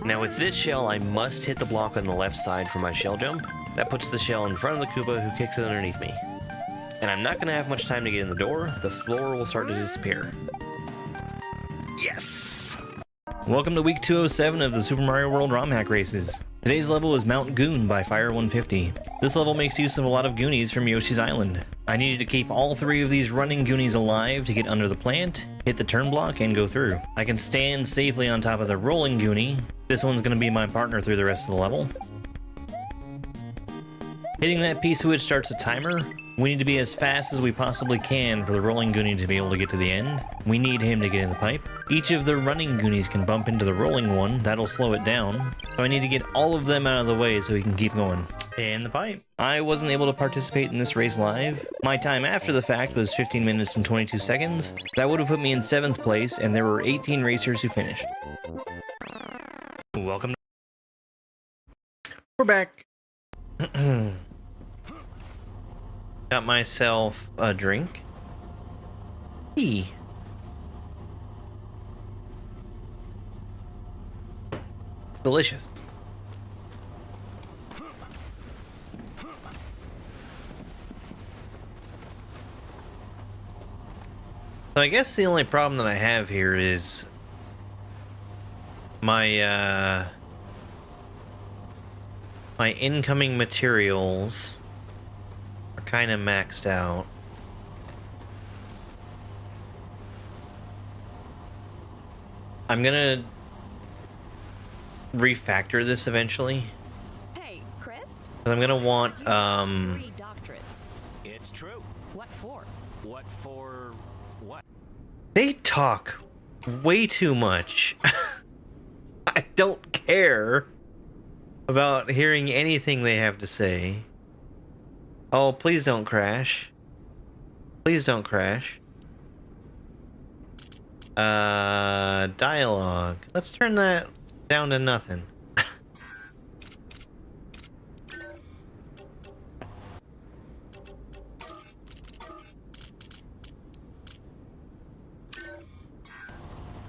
Now with this shell, I must hit the block on the left side for my shell jump. That puts the shell in front of the Koopa, who kicks it underneath me. And I'm not going to have much time to get in the door. The floor will start to disappear. Yes! Welcome to week 207 of the Super Mario World ROM hack races. Today's level is Mount Goon by Fire 150. This level makes use of a lot of Goonies from Yoshi's Island. I needed to keep all 3 of these running Goonies alive to get under the plant, hit the turn block, and go through. I can stand safely on top of the rolling Goonie. This one's going to be my partner through the rest of the level. Hitting that P-switch starts a timer. We need to be as fast as we possibly can for the rolling Goonie to be able to get to the end. We need him to get in the pipe. Each of the running Goonies can bump into the rolling one. That'll slow it down. So I need to get all of them out of the way so he can keep going. In the pipe. I wasn't able to participate in this race live. My time after the fact was 15 minutes and 22 seconds. That would have put me in 7th place, and there were 18 racers who finished. Welcome. We're back. Got myself a drink. Hey. delicious. So I guess the only problem that I have here is my my incoming materials are kind of maxed out. I'm gonna refactor this eventually. Hey, Chris? 'Cause I'm gonna want 3 doctorates. It's true. What for? What for what? they talk way too much. I don't care about hearing anything they have to say. Oh, please don't crash. Please don't crash. Dialogue. Let's turn that down to nothing.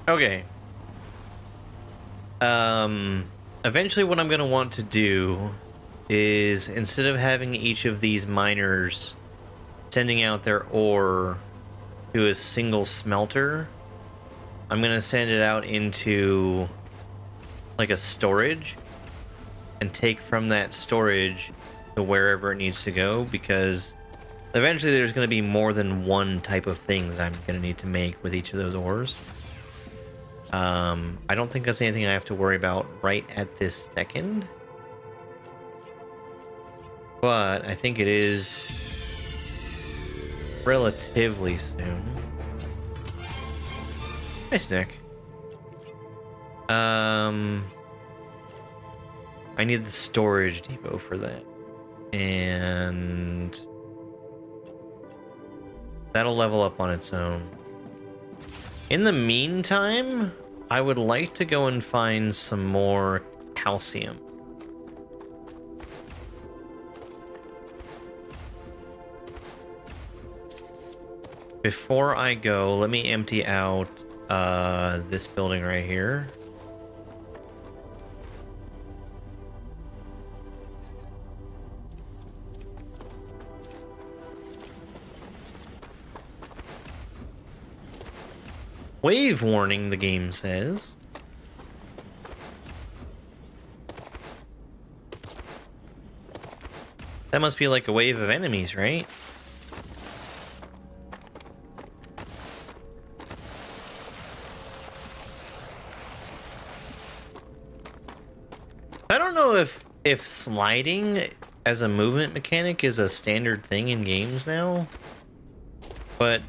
Okay. Eventually what I'm gonna want to do is, instead of having each of these miners sending out their ore to a single smelter, I'm gonna send it out into like a storage and take from that storage to wherever it needs to go, because eventually there's gonna be more than one type of thing that I'm gonna need to make with each of those ores. I don't think that's anything I have to worry about right at this second, but I think it is relatively soon. Nice, Nick. I need the storage depot for that, and that'll level up on its own. In the meantime, I would like to go and find some more calcium. Before I go, let me empty out this building right here. Wave warning, the game says. That must be like a wave of enemies, right? I don't know if sliding as a movement mechanic is a standard thing in games now, but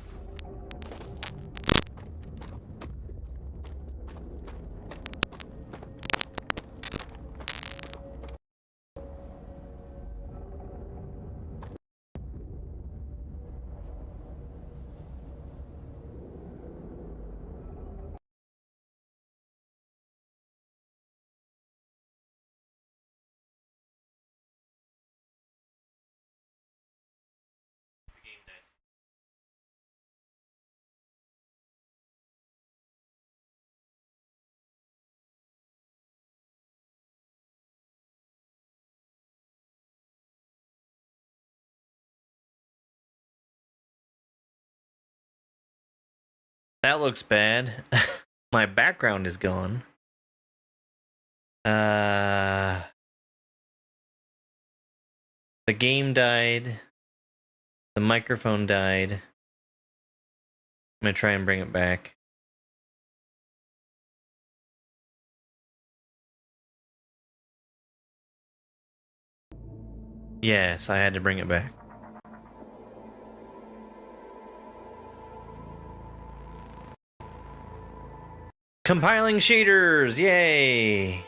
that looks bad. My background is gone. The game died. The microphone died. I'm gonna try and bring it back. Yes, I had to bring it back. Compiling shaders, yay!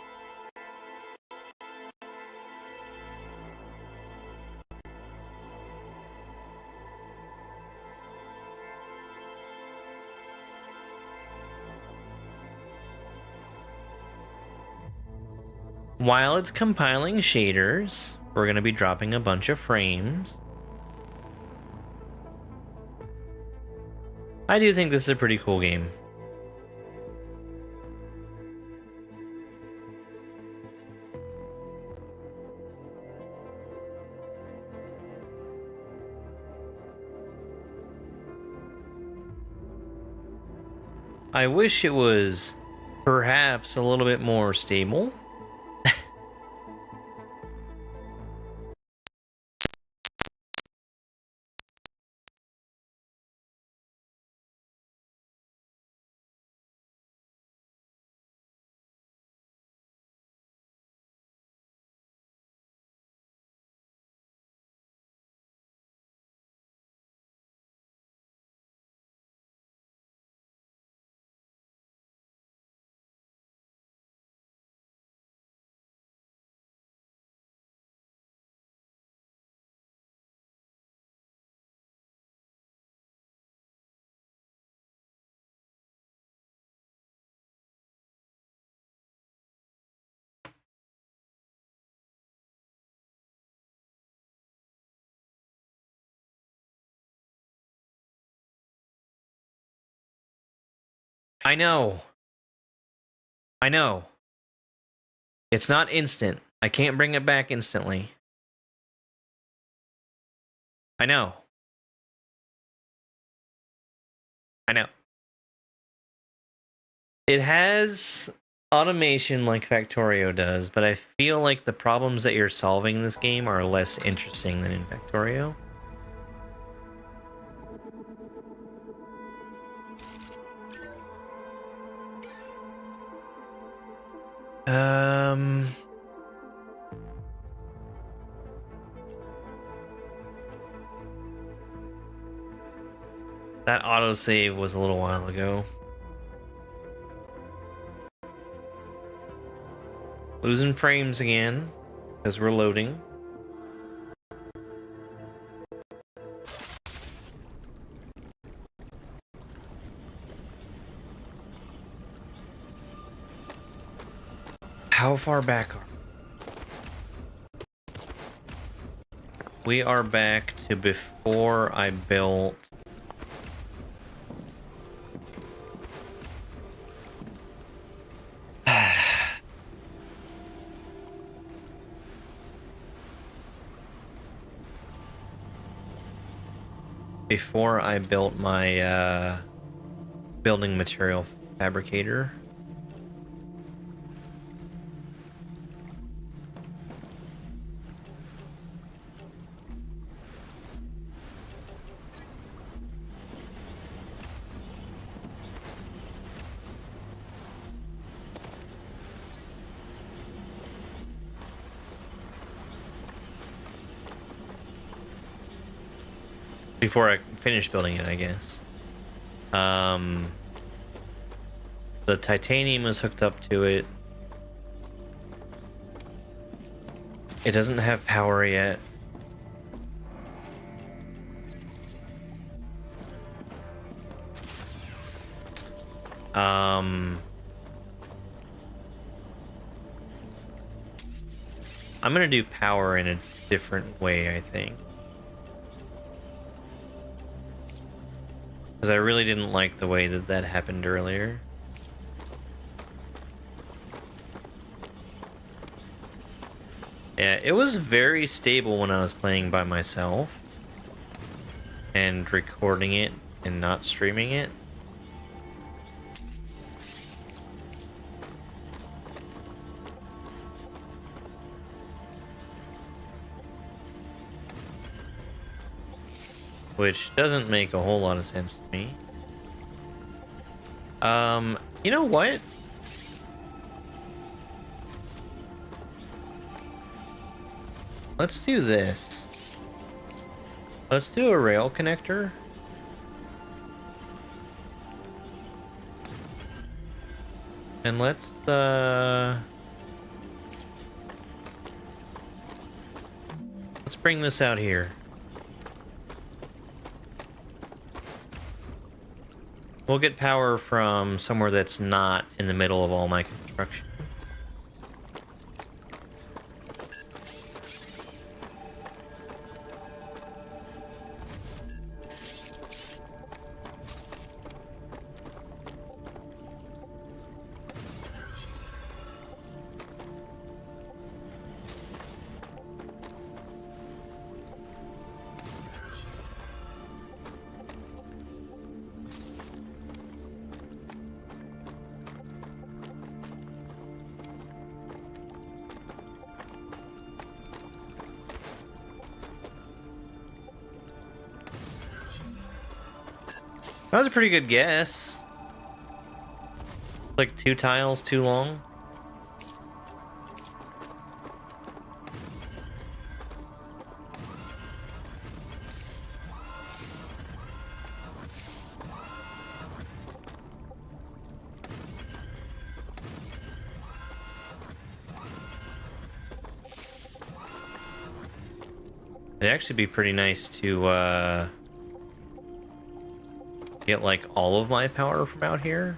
While it's compiling shaders, we're going to be dropping a bunch of frames. I do think this is a pretty cool game. I wish it was perhaps a little bit more stable. I know. I know. It's not instant. I can't bring it back instantly. I know. I know. It has automation like Factorio does, but I feel like the problems that you're solving in this game are less interesting than in Factorio. That autosave was a little while ago. Losing frames again, because we're loading. How far back are we? We are back to before I built before I built my building material fabricator. Before I finished building it, I guess. The titanium was hooked up to it. It doesn't have power yet. I'm gonna do power in a different way, I think. Because I really didn't like the way that that happened earlier. Yeah, it was very stable when I was playing by myself and recording it and not streaming it. Which doesn't make a whole lot of sense to me. You know what? Let's do this. Let's do a rail connector. And let's bring this out here. We'll get power from somewhere that's not in the middle of all my construction. That was a pretty good guess. Like 2 tiles too long. It'd actually be pretty nice to get like all of my power from out here.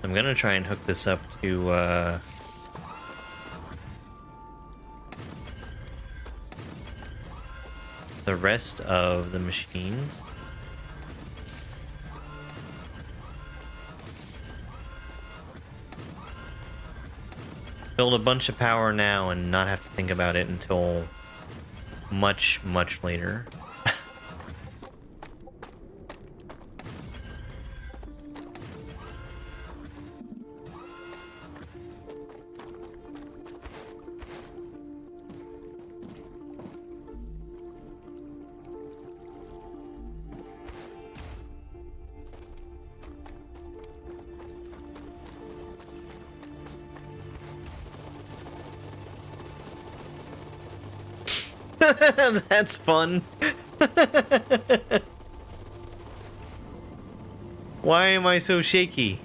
I'm gonna try and hook this up to the rest of the machines. Build a bunch of power now and not have to think about it until much, much later. That's fun. Why am I so shaky?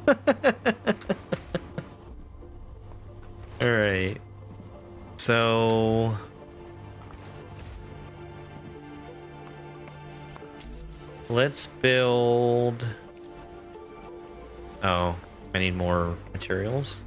All right. So let's build. Oh, I need more materials.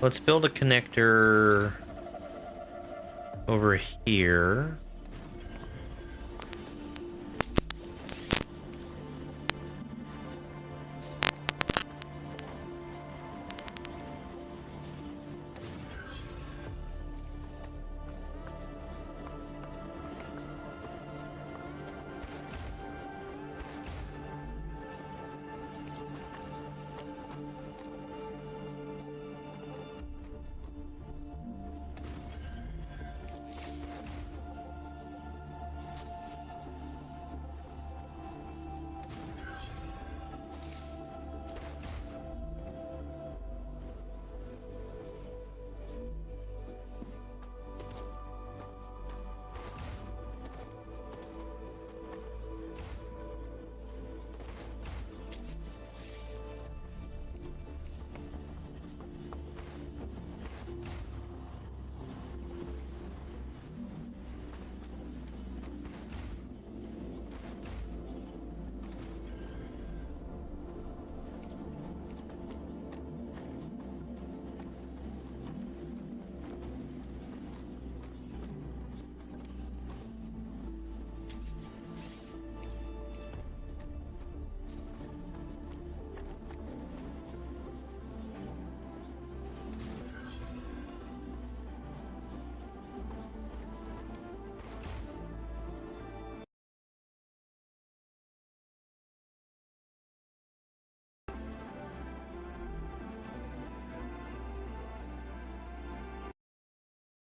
Let's build a connector over here.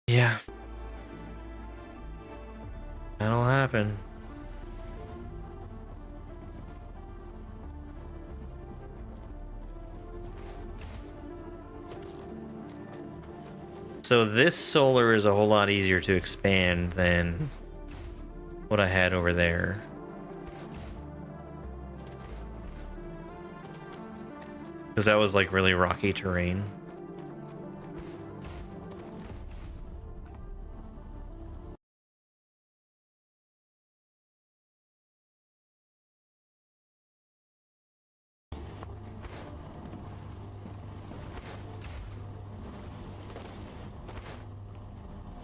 Yeah. That'll happen. So this solar is a whole lot easier to expand than what I had over there. Because that was like really rocky terrain.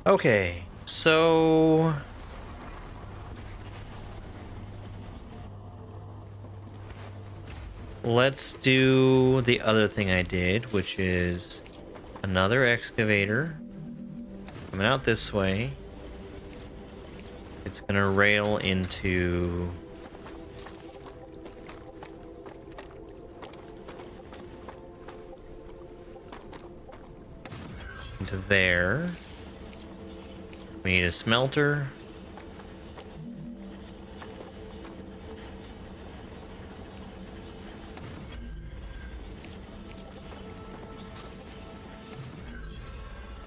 Okay, so let's do the other thing I did, which is another excavator coming out this way. It's gonna rail into there. We need a smelter.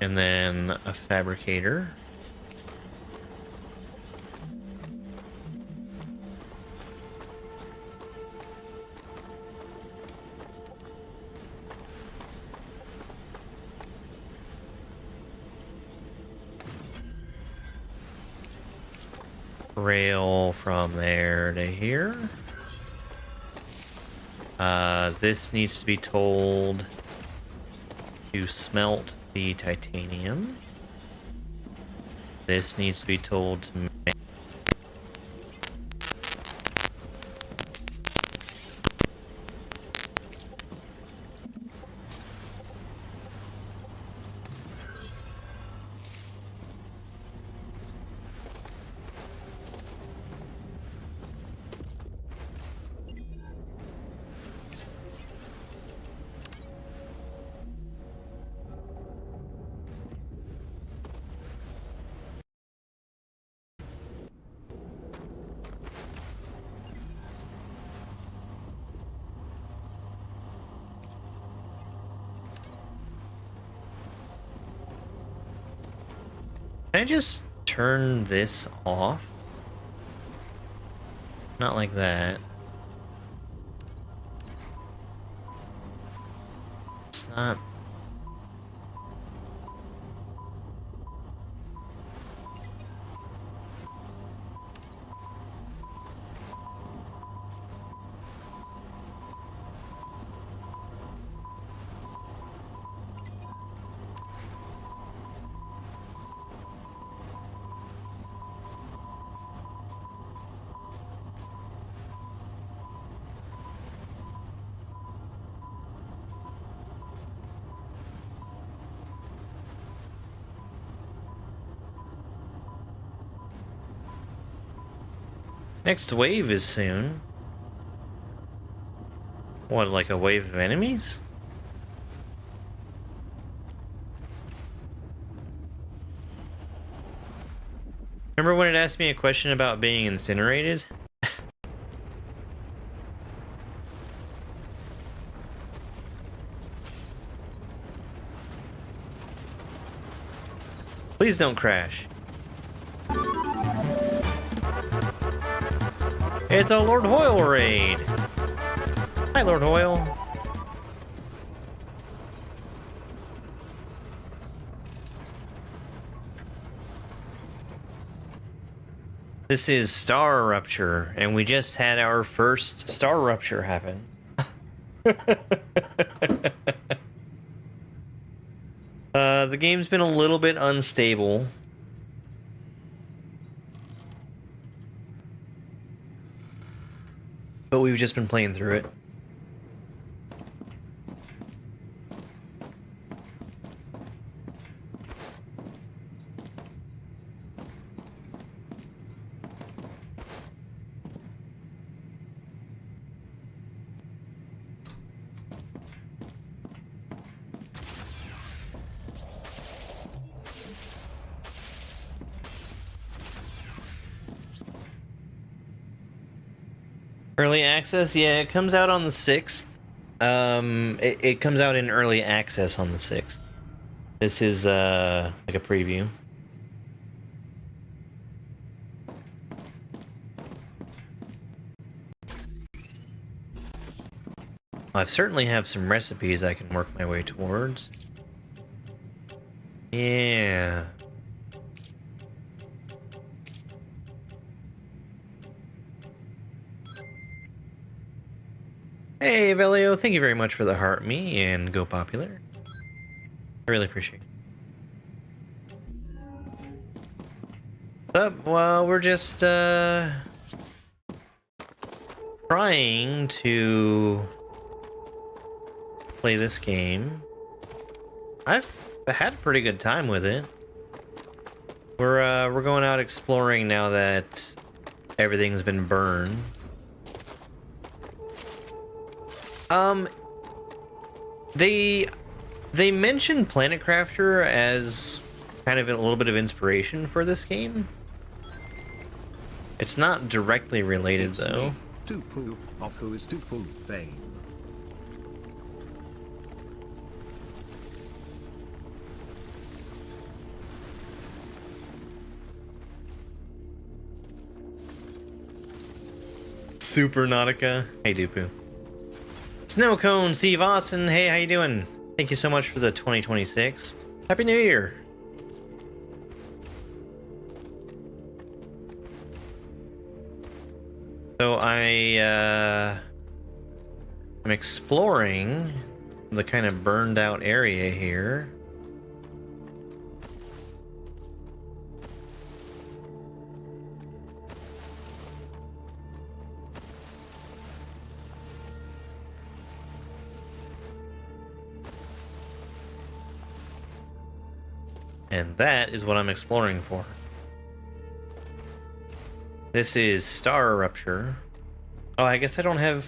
And then a fabricator. Rail from there to here. This needs to be told to smelt the titanium. This needs to be told to make Can I just turn this off? Not like that. It's not. Next wave is soon. What, like a wave of enemies? Remember when it asked me a question about being incinerated? Please don't crash. It's a Lord Hoyle raid. Hi, Lord Hoyle. This is StarRupture, and we just had our first StarRupture happen. The game's been a little bit unstable. But we've just been playing through it. Early access? Yeah, it comes out on the 6th. It comes out in early access on the 6th. This is, like a preview. I certainly have some recipes I can work my way towards. Yeah. Hey, Velio, thank you very much for the heart me and go popular. I really appreciate it. Well, we're just trying to play this game. I've had a pretty good time with it. We're going out exploring now that everything's been burned. They mentioned Planet Crafter as kind of a little bit of inspiration for this game. It's not directly related though. Tupu of Who is Tupu fame. Super Nautica. Hey, Dupu. Snowcone, Steve Austin. Hey, how you doing? Thank you so much for the 2026. Happy New Year. So I'm exploring the kind of burned out area here. And that is what I'm exploring for. This is StarRupture. Oh, I guess I don't have...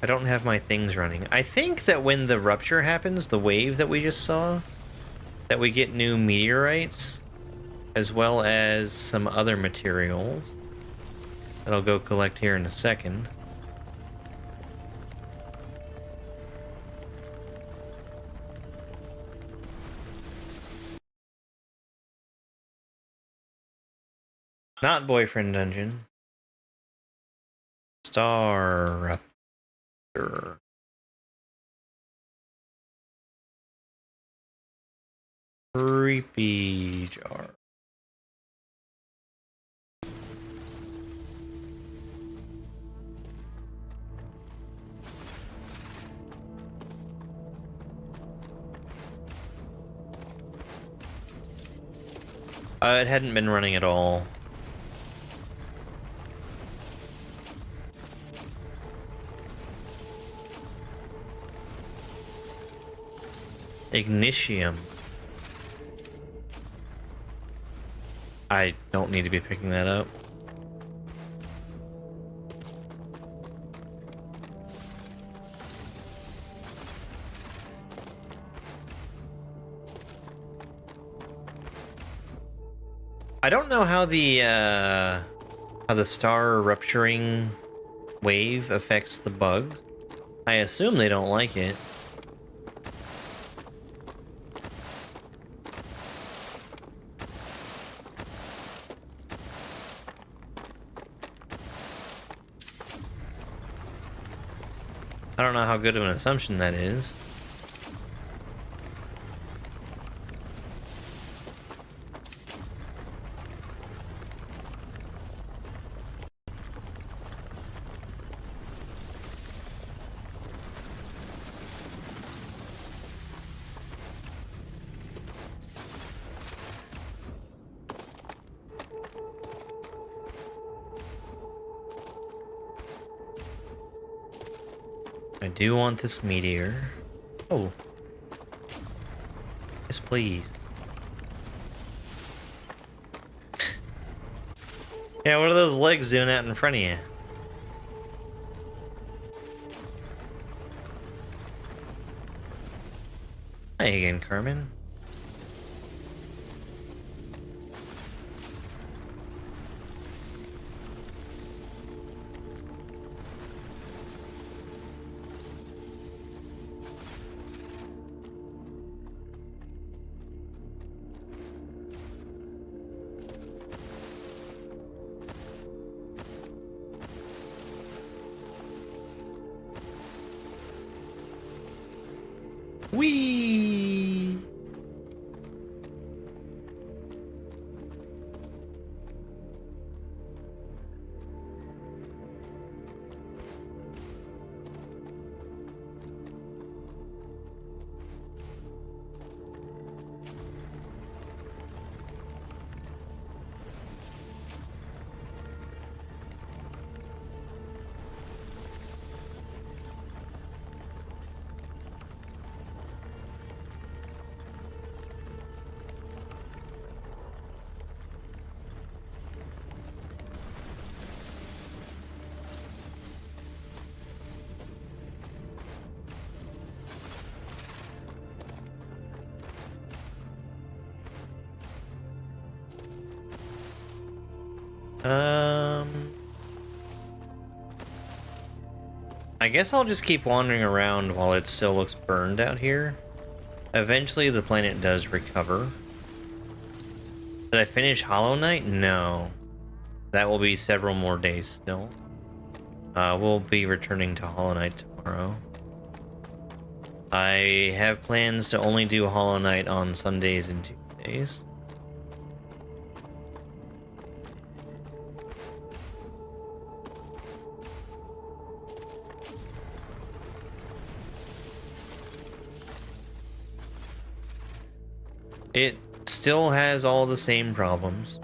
I don't have my things running. I think that when the rupture happens, the wave that we just saw, that we get new meteorites, as well as some other materials that I'll go collect here in a second. Not boyfriend dungeon. StarRupture. Creepy jar. It hadn't been running at all. Ignitium. I don't need to be picking that up. I don't know how the star rupturing wave affects the bugs. I assume they don't like it. I don't know how good of an assumption that is. I do want this meteor. Oh. Yes, please. Yeah, what are those legs doing out in front of you? Hi again, Carmen. Whee! I guess I'll just keep wandering around while it still looks burned out here. Eventually the planet does recover. Did I finish Hollow Knight? No. That will be several more days still. We'll be returning to Hollow Knight tomorrow. I have plans to only do Hollow Knight on Sundays and Tuesdays. It still has all the same problems.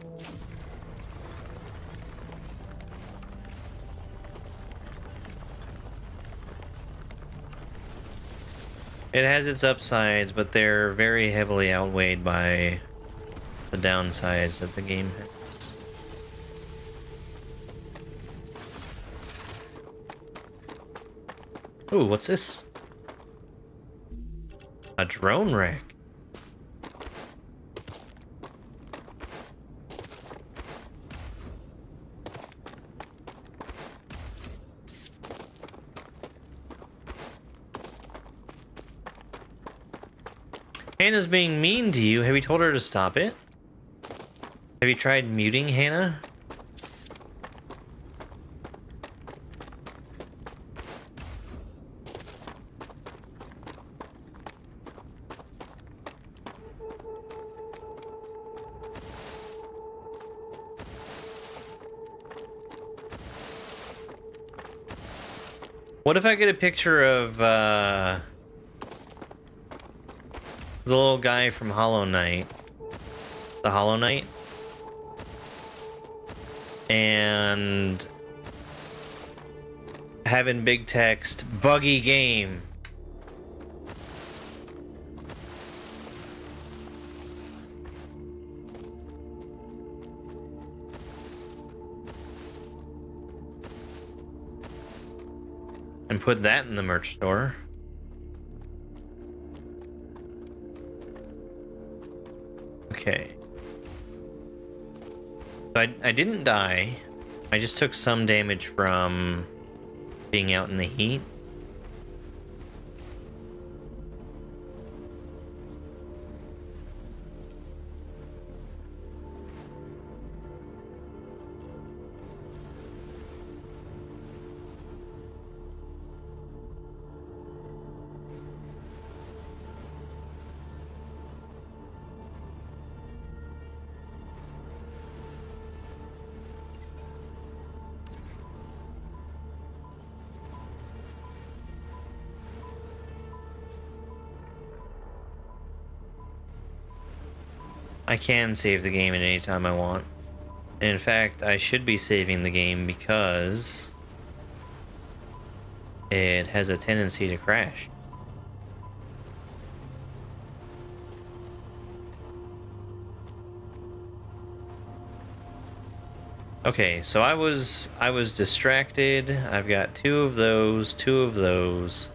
It has its upsides, but they're very heavily outweighed by the downsides that the game has. Ooh, what's this? A drone rack. Hannah's being mean to you. Have you told her to stop it? Have you tried muting Hannah? What if I get a picture of the little guy from Hollow Knight, the Hollow Knight, and having big text, buggy game. And put that in the merch store. Okay. I didn't die. I just took some damage from being out in the heat. I can save the game at any time I want. And in fact, I should be saving the game because it has a tendency to crash. Okay, so I was distracted. I've got two of those,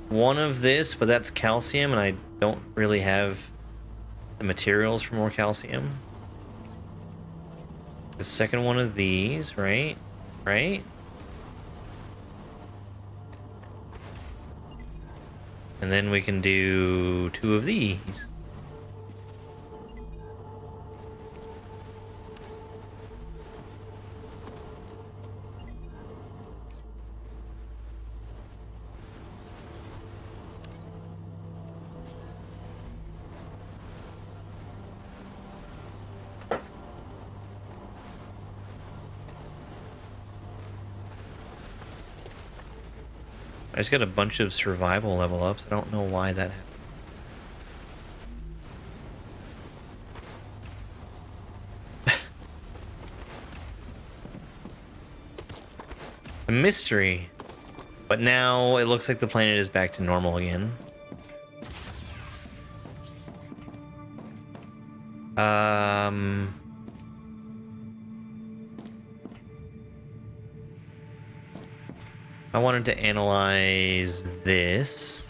one of this, but that's calcium, and I don't really have the materials for more calcium. The second one of these, right? Right? And then we can do two of these. I just got a bunch of survival level ups. I don't know why that happened. A mystery. But now it looks like the planet is back to normal again. I wanted to analyze this.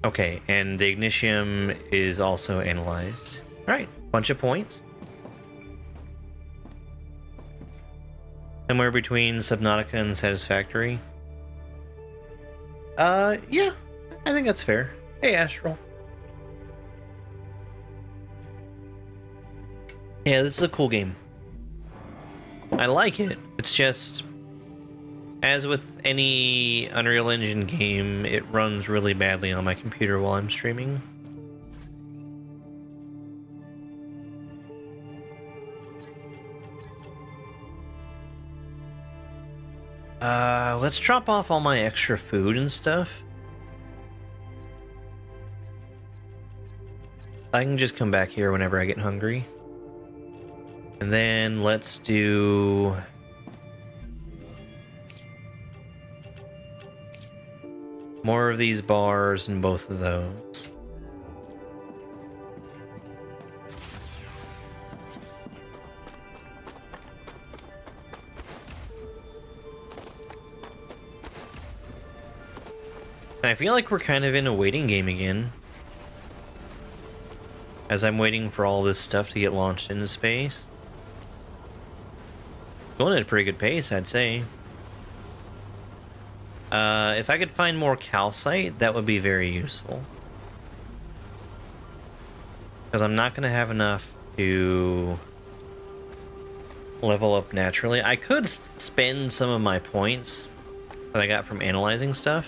Okay, and the Ignitium is also analyzed. Alright, bunch of points. Somewhere between Subnautica and Satisfactory. Yeah, I think that's fair. Hey, Astral. Yeah, this is a cool game. I like it. It's just, as with any Unreal Engine game, it runs really badly on my computer while I'm streaming. Let's drop off all my extra food and stuff. I can just come back here whenever I get hungry. And then let's do... more of these bars and both of those. And I feel like we're kind of in a waiting game again. As I'm waiting for all this stuff to get launched into space. Going at a pretty good pace, I'd say. If I could find more calcite, that would be very useful. Because I'm not going to have enough to level up naturally. I could spend some of my points that I got from analyzing stuff.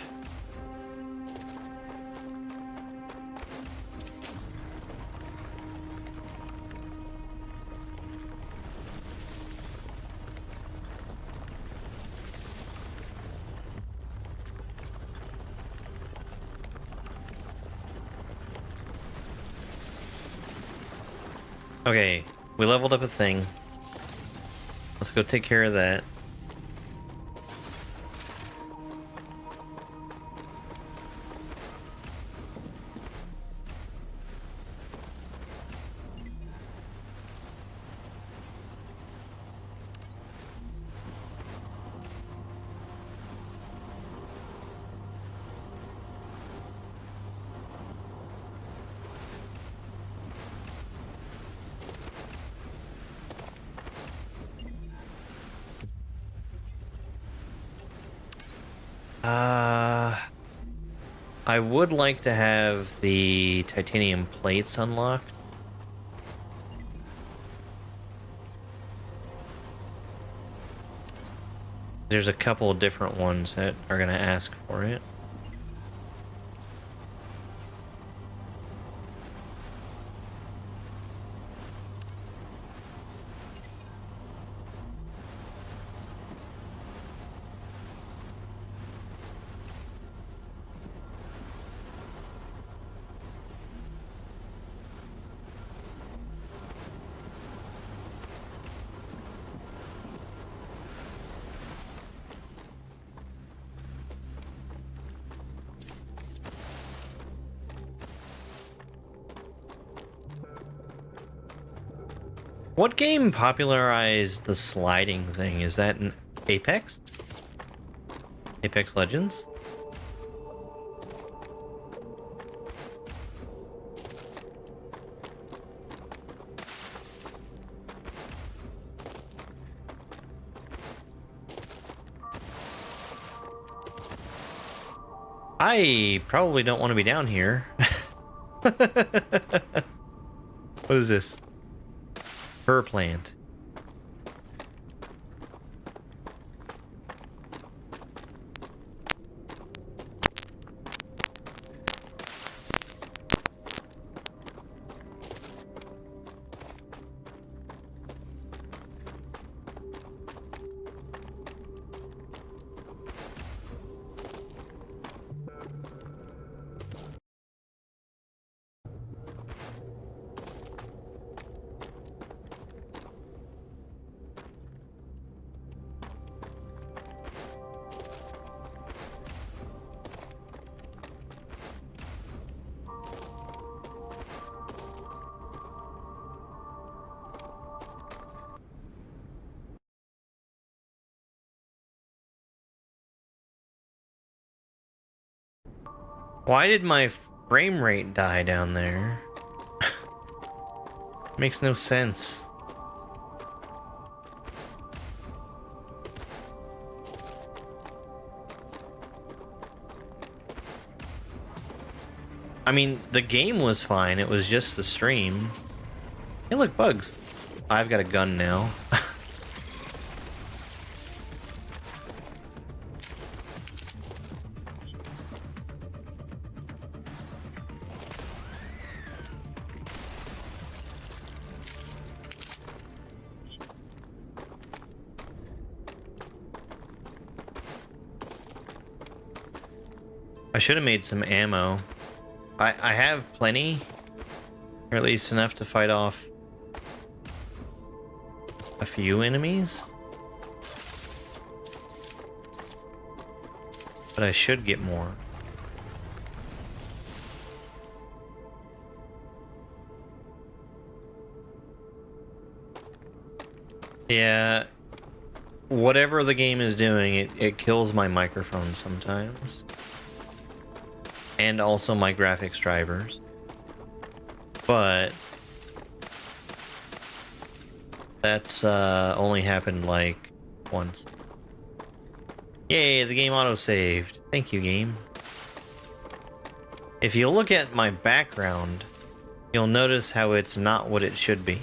Okay, we leveled up a thing. Let's go take care of that. I would like to have the titanium plates unlocked. There's a couple of different ones that are going to ask for it. What game popularized the sliding thing? Is that an Apex? Apex Legends? I probably don't want to be down here. What is this? Fur plant. Why did my frame rate die down there? Makes no sense. I mean, the game was fine. It was just the stream. Hey, look, bugs. I've got a gun now. I should have made some ammo. I have plenty, or at least enough to fight off a few enemies. But I should get more. Yeah, whatever the game is doing, it kills my microphone sometimes. And also my graphics drivers. But that's only happened like once. Yay, the game auto-saved. Thank you, game. If you look at my background, you'll notice how it's not what it should be.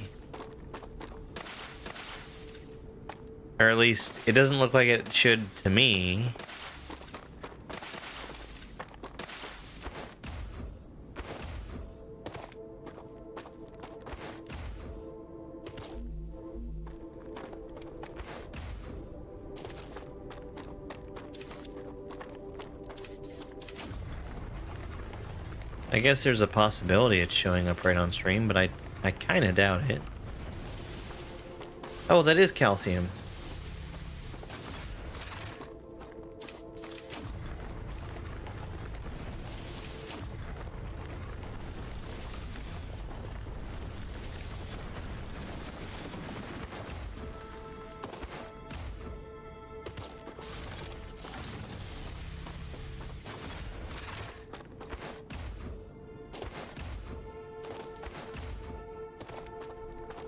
Or at least, it doesn't look like it should to me. I guess there's a possibility it's showing up right on stream, but I kind of doubt it. Oh, that is calcium.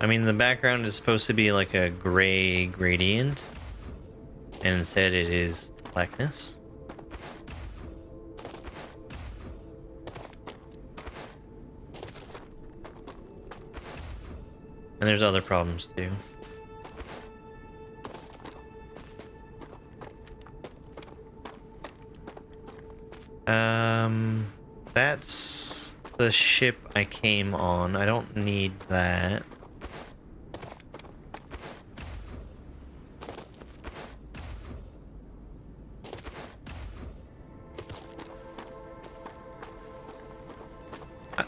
I mean, the background is supposed to be like a gray gradient, and instead it is blackness. And there's other problems too. That's the ship I came on. I don't need that.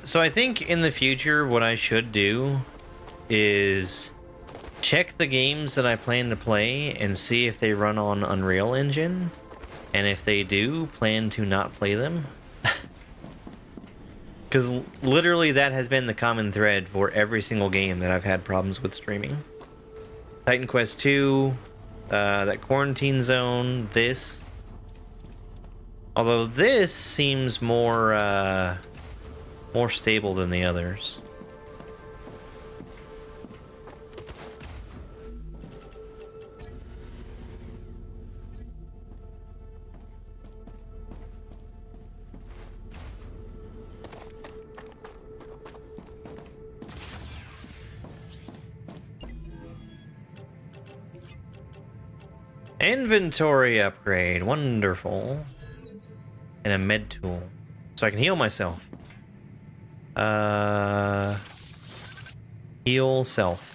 So I think in the future what I should do is check the games that I plan to play and see if they run on Unreal Engine, and if they do, plan to not play them. Because literally that has been the common thread for every single game that I've had problems with streaming. Titan Quest 2, that Quarantine Zone, this. Although this seems more stable than the others. Inventory upgrade, wonderful. And a med tool, so I can heal myself. Heal self.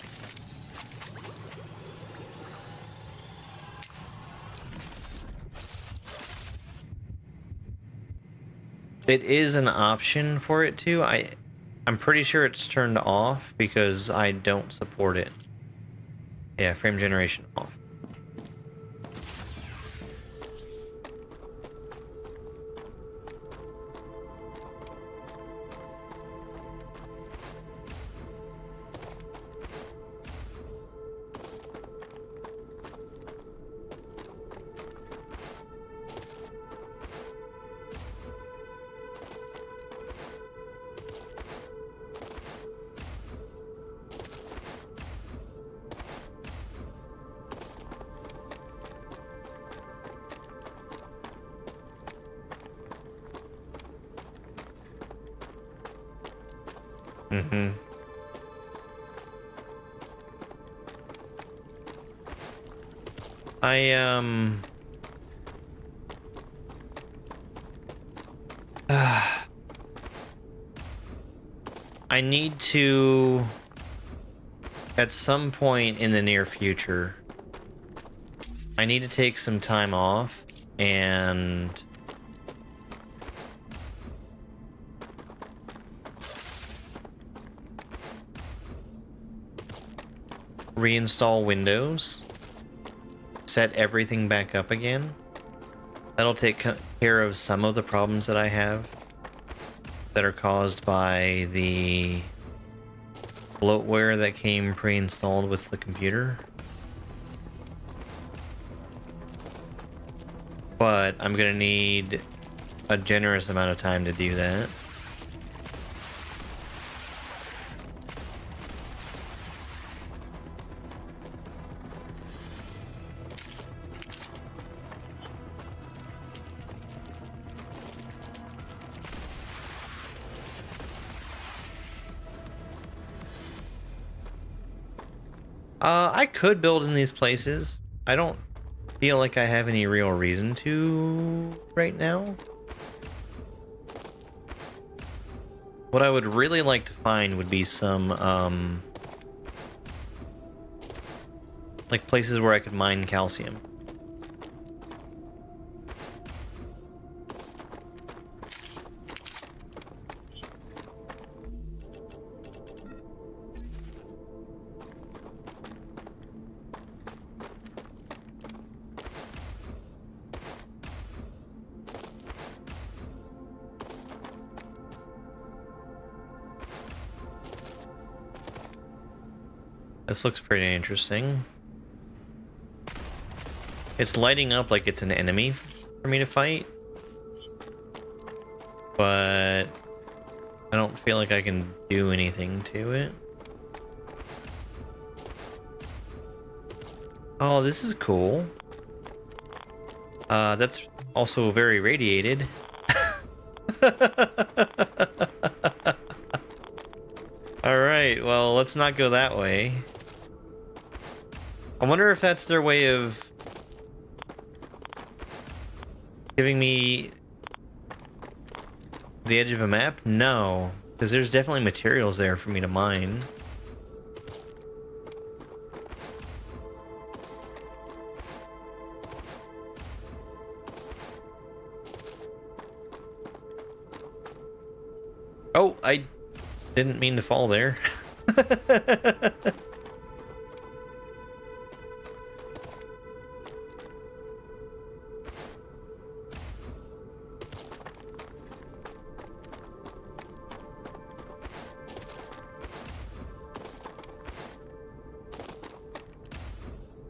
It is an option for it to. I'm pretty sure it's turned off because I don't support it. Yeah, frame generation off. Mm-hmm. I need to, at some point in the near future, I need to take some time off and reinstall Windows, set everything back up again. That'll take care of some of the problems that I have that are caused by the bloatware that came pre-installed with the computer. But I'm gonna need a generous amount of time to do that. I could build in these places. I don't feel like I have any real reason to right now. What I would really like to find would be some, like places where I could mine calcium. This looks pretty interesting. It's lighting up like it's an enemy for me to fight, but I don't feel like I can do anything to it. Oh, this is cool. That's also very radiated. Alright, well, let's not go that way. I wonder if that's their way of giving me the edge of a map? No, because there's definitely materials there for me to mine. Oh, I didn't mean to fall there.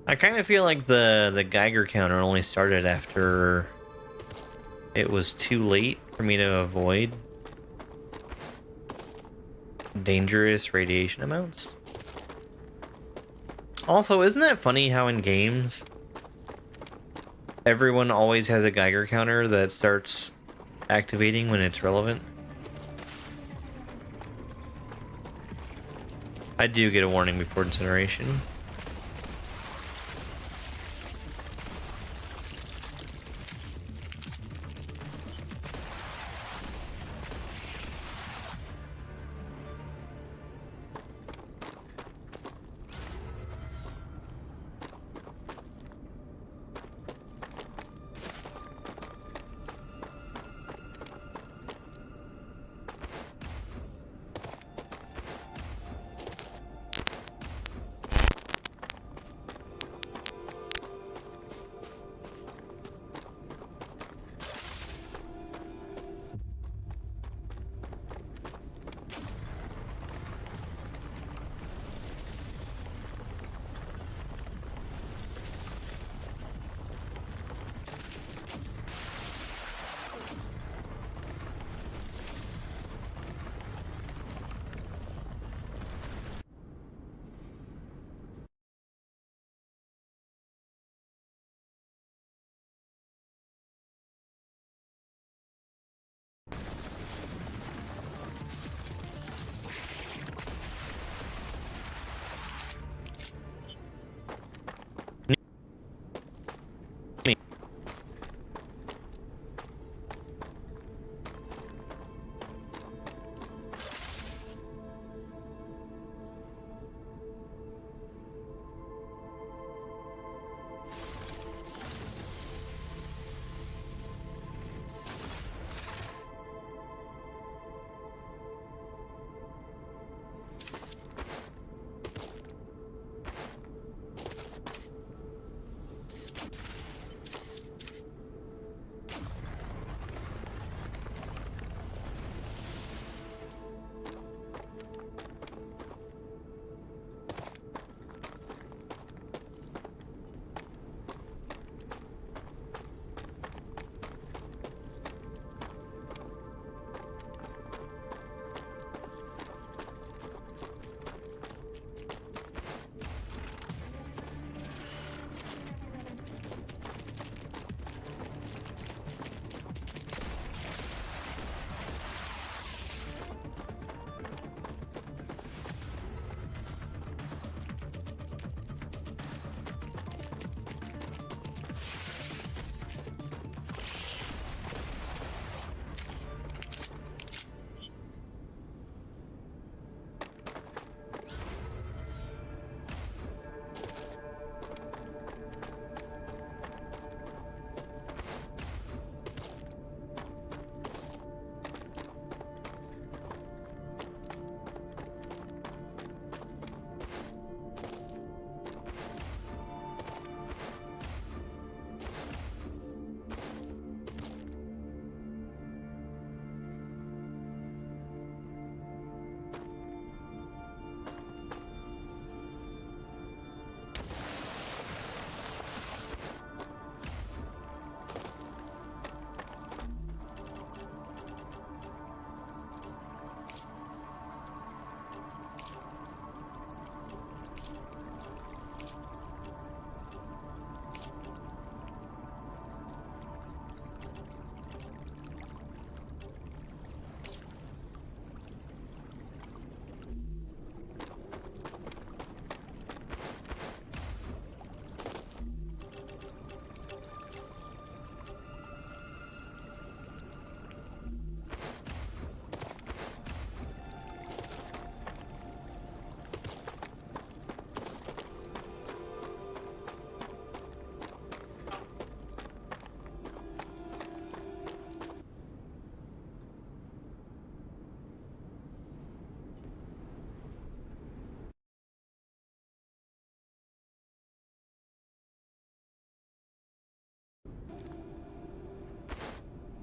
I kind of feel like the Geiger counter only started after it was too late for me to avoid dangerous radiation amounts. Also, isn't that funny how in games everyone always has a Geiger counter that starts activating when it's relevant? I do get a warning before incineration.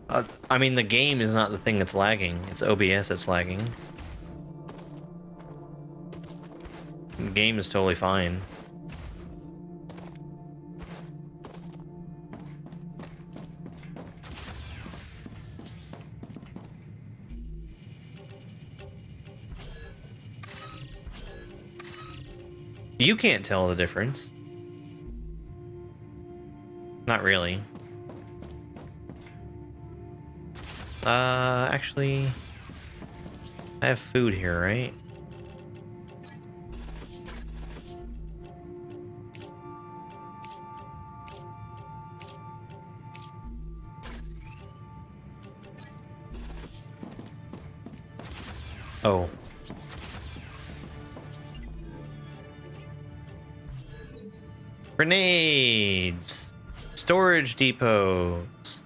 I mean, the game is not the thing that's lagging. It's OBS that's lagging. The game is totally fine. You can't tell the difference. Not really. Actually, I have food here, right? Oh. Grenades! Storage depots!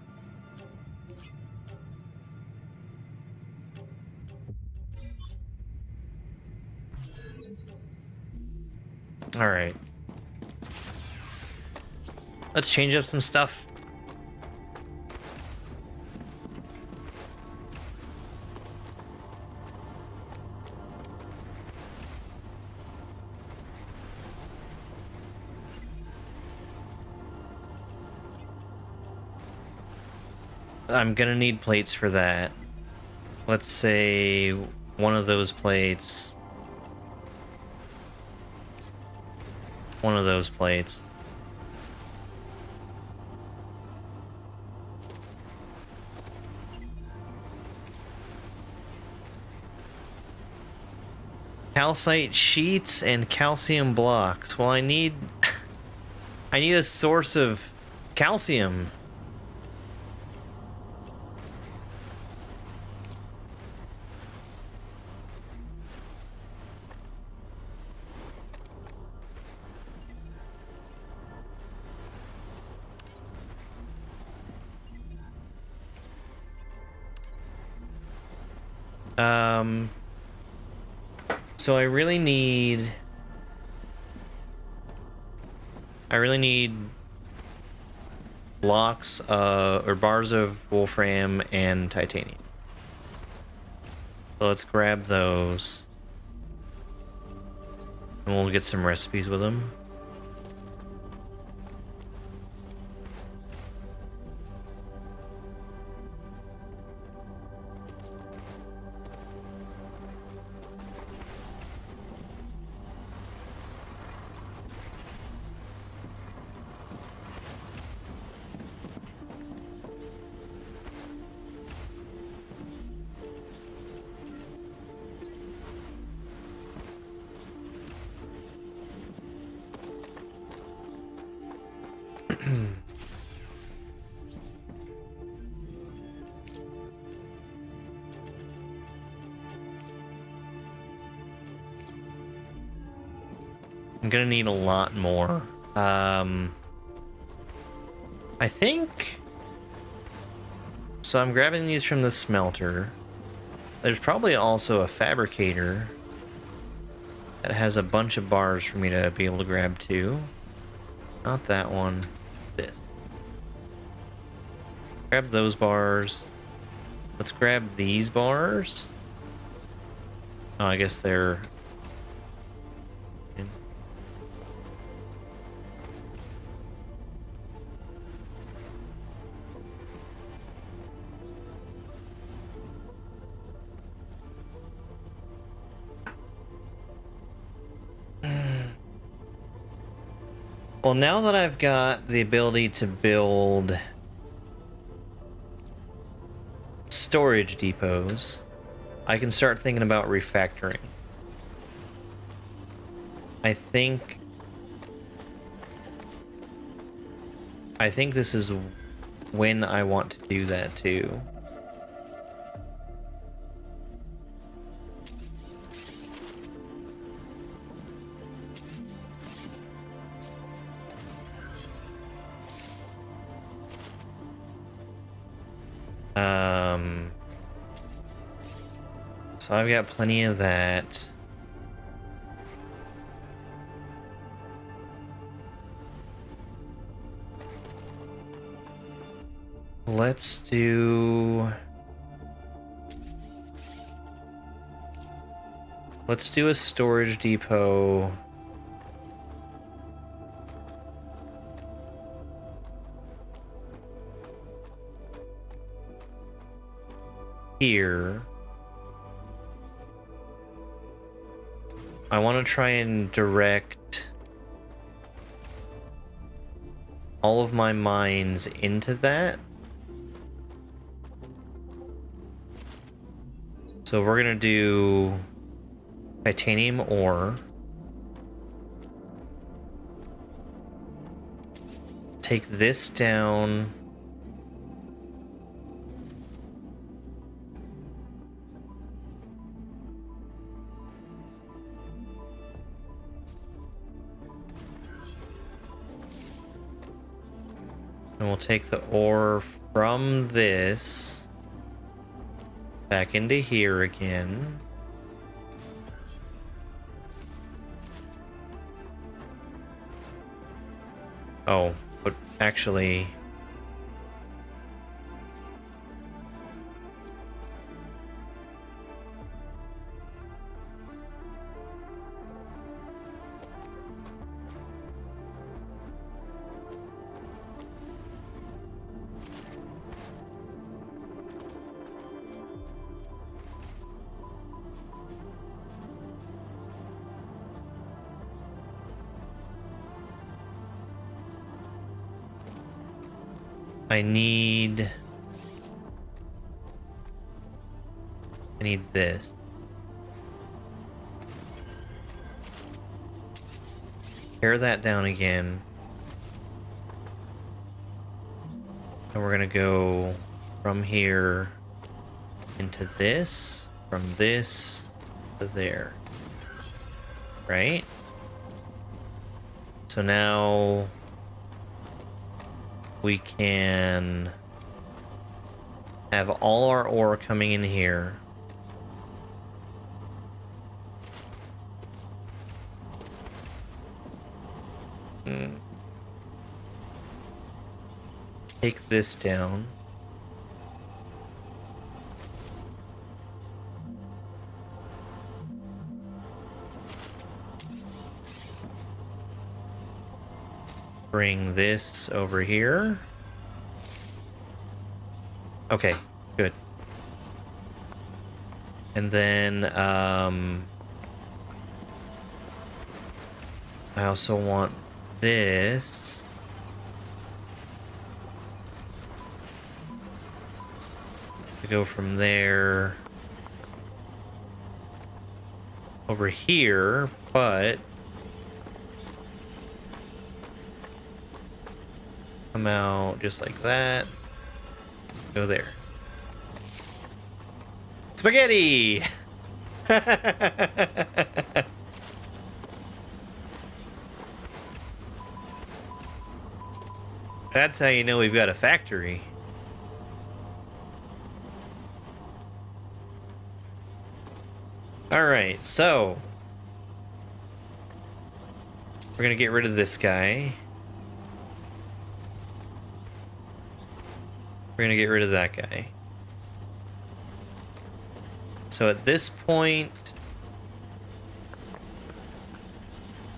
Alright. Let's change up some stuff. I'm gonna need plates for that. Let's say one of those plates. One of those plates. Calcite sheets and calcium blocks. Well, I need I need a source of calcium. So I really need blocks or bars of wolfram and titanium. So let's grab those. And we'll get some recipes with them. I'm gonna need a lot more. I think... So I'm grabbing these from the smelter. There's probably also a fabricator that has a bunch of bars for me to be able to grab too. Not that one. This. Grab those bars. Let's grab these bars. Oh, I guess they're... Well, now that I've got the ability to build storage depots, I can start thinking about refactoring. I think this is when I want to do that too. So I've got plenty of that. Let's do a storage depot. Here. I want to try and direct all of my mines into that. So we're gonna do titanium ore. Take this down. And we'll take the ore from this back into here again. Oh, but actually... I need this. Tear that down again. And we're gonna go from here into this, from this to there. Right? So now we can have all our ore coming in here. Take this down. Bring this over here. Okay, good. And then, I also want this. To go from there over here, but come out just like that. Go there. Spaghetti! That's how you know we've got a factory. Alright, so we're gonna get rid of this guy. We're gonna get rid of that guy. So at this point,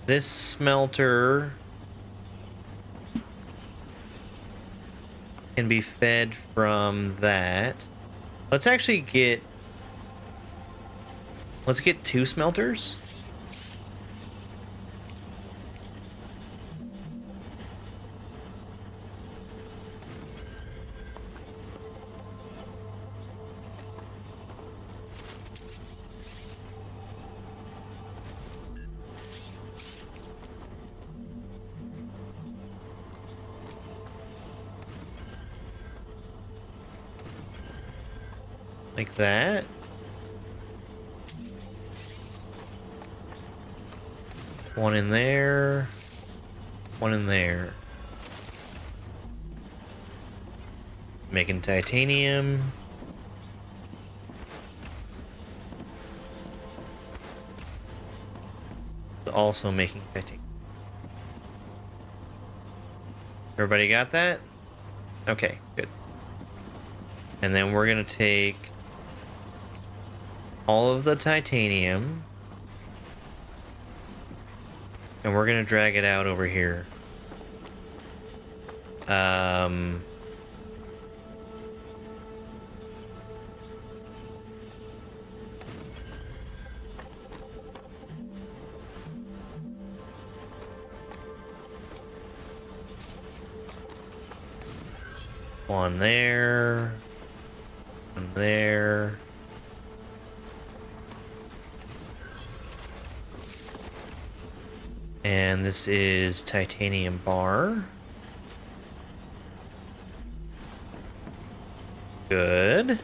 this smelter can be fed from that. Let's actually get... Let's get 2 smelters. Like that. One in there. One in there. Making titanium. Also making titanium. Everybody got that? Okay, good. And then we're gonna take all of the titanium and we're gonna drag it out over here. One there, one there. And this is titanium bar. Good.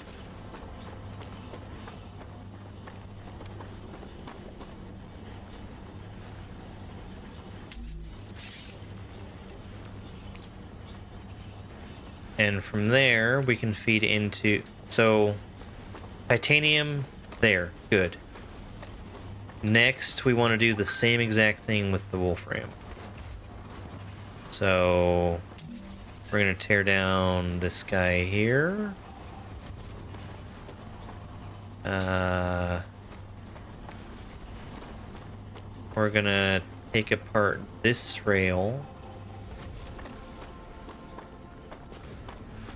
And from there, we can feed into... So, titanium, there. Good. Next, we want to do the same exact thing with the wolfram. So, we're going to tear down this guy here. We're going to take apart this rail.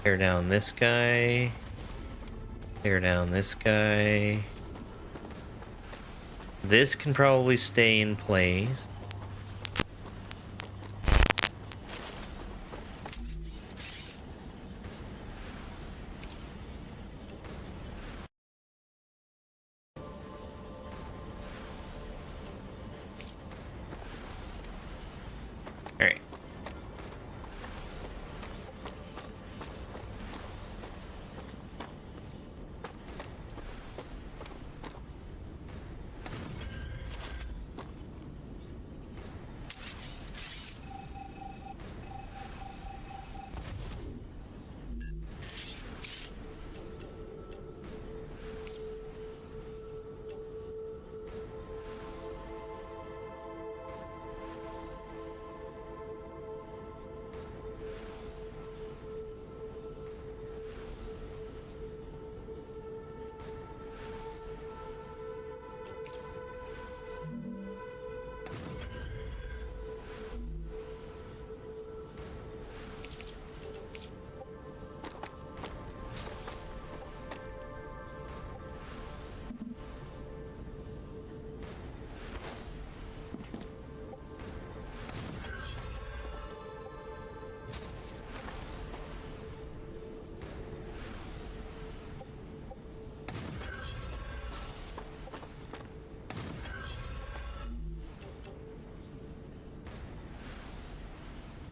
Tear down this guy. Tear down this guy. This can probably stay in place. All right.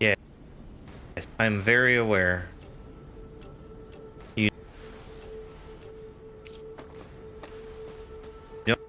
Yeah, I'm very aware. You. Yep.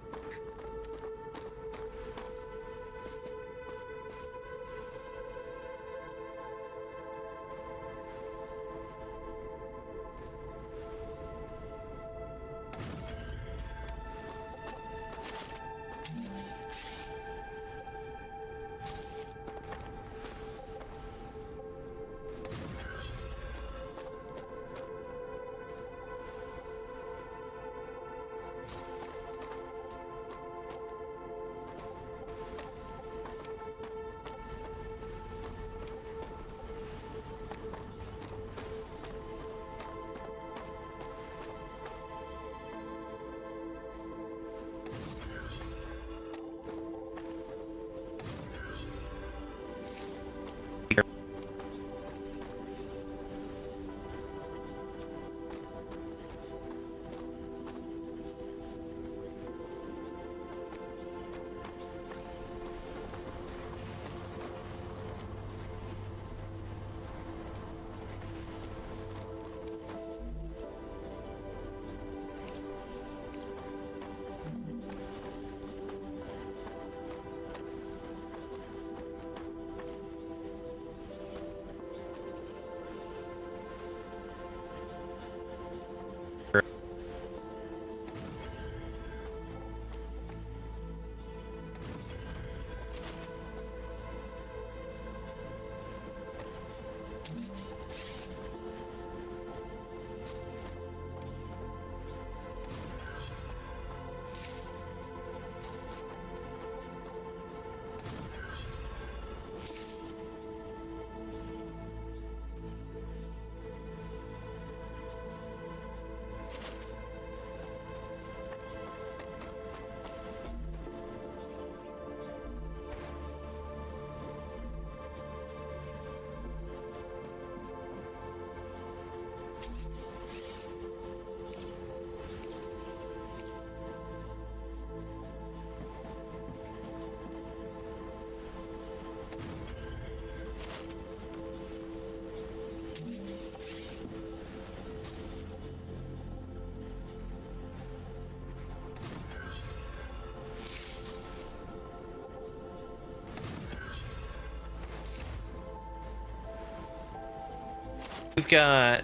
We've got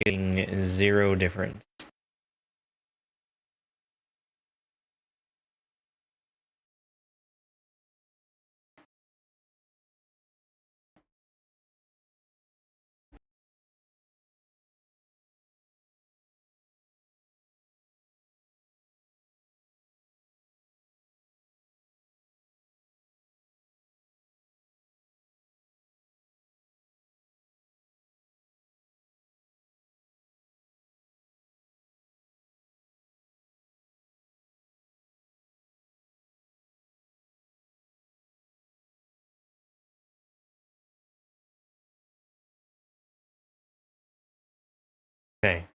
getting 0 difference. Okay.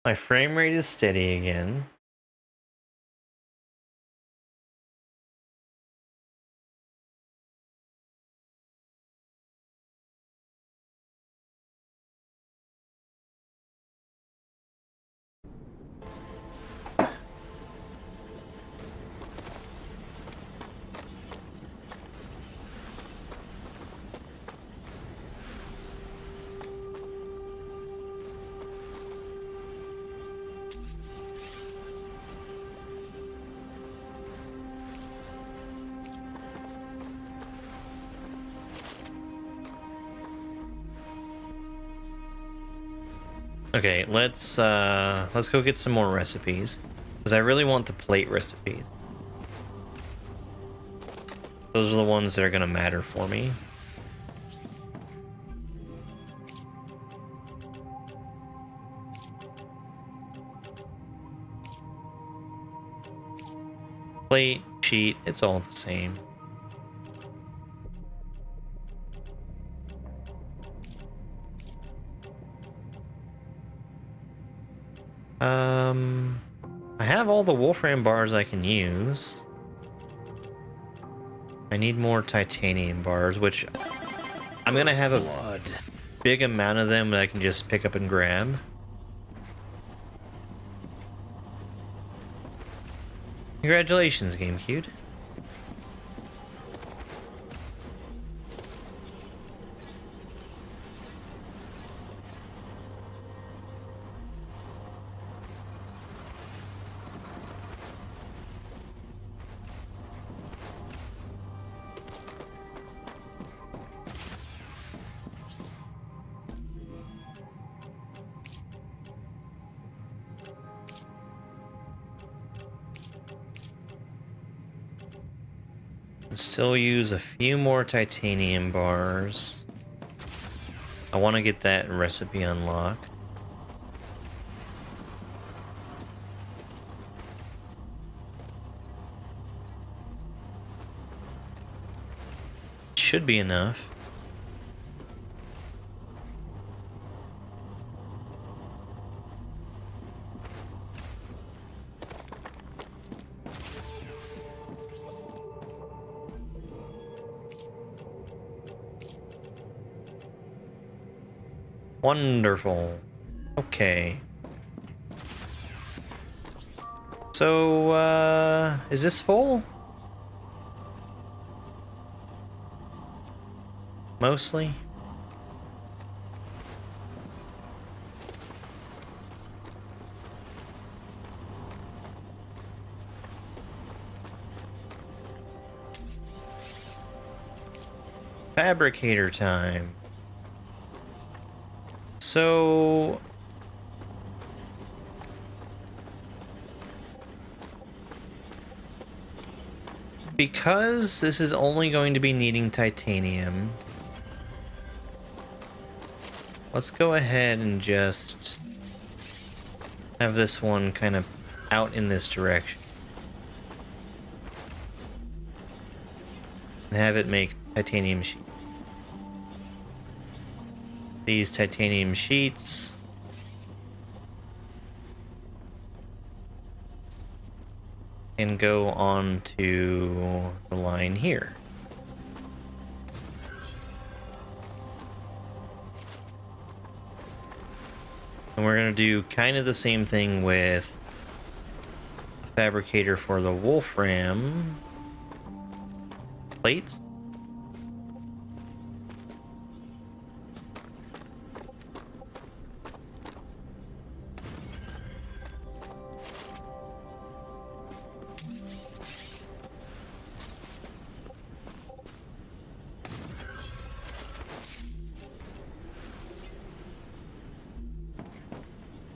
My frame rate is steady again. Okay, let's go get some more recipes, because I really want the plate recipes. Those are the ones that are gonna matter for me. Plate, sheet, it's all the same. I have all the Wolfram bars I can use. I need more titanium bars, which I'm gonna have a big amount of them that I can just pick up and grab. Congratulations, GameCube. Still use a few more titanium bars. I want to get that recipe unlocked. Should be enough. Wonderful. Okay. So, is this full? Mostly? Fabricator time. So... because this is only going to be needing titanium, let's go ahead and just have this one kind of out in this direction. And have it make titanium sheets. These titanium sheets and go on to the line here. And we're going to do kind of the same thing with a fabricator for the wolfram plates.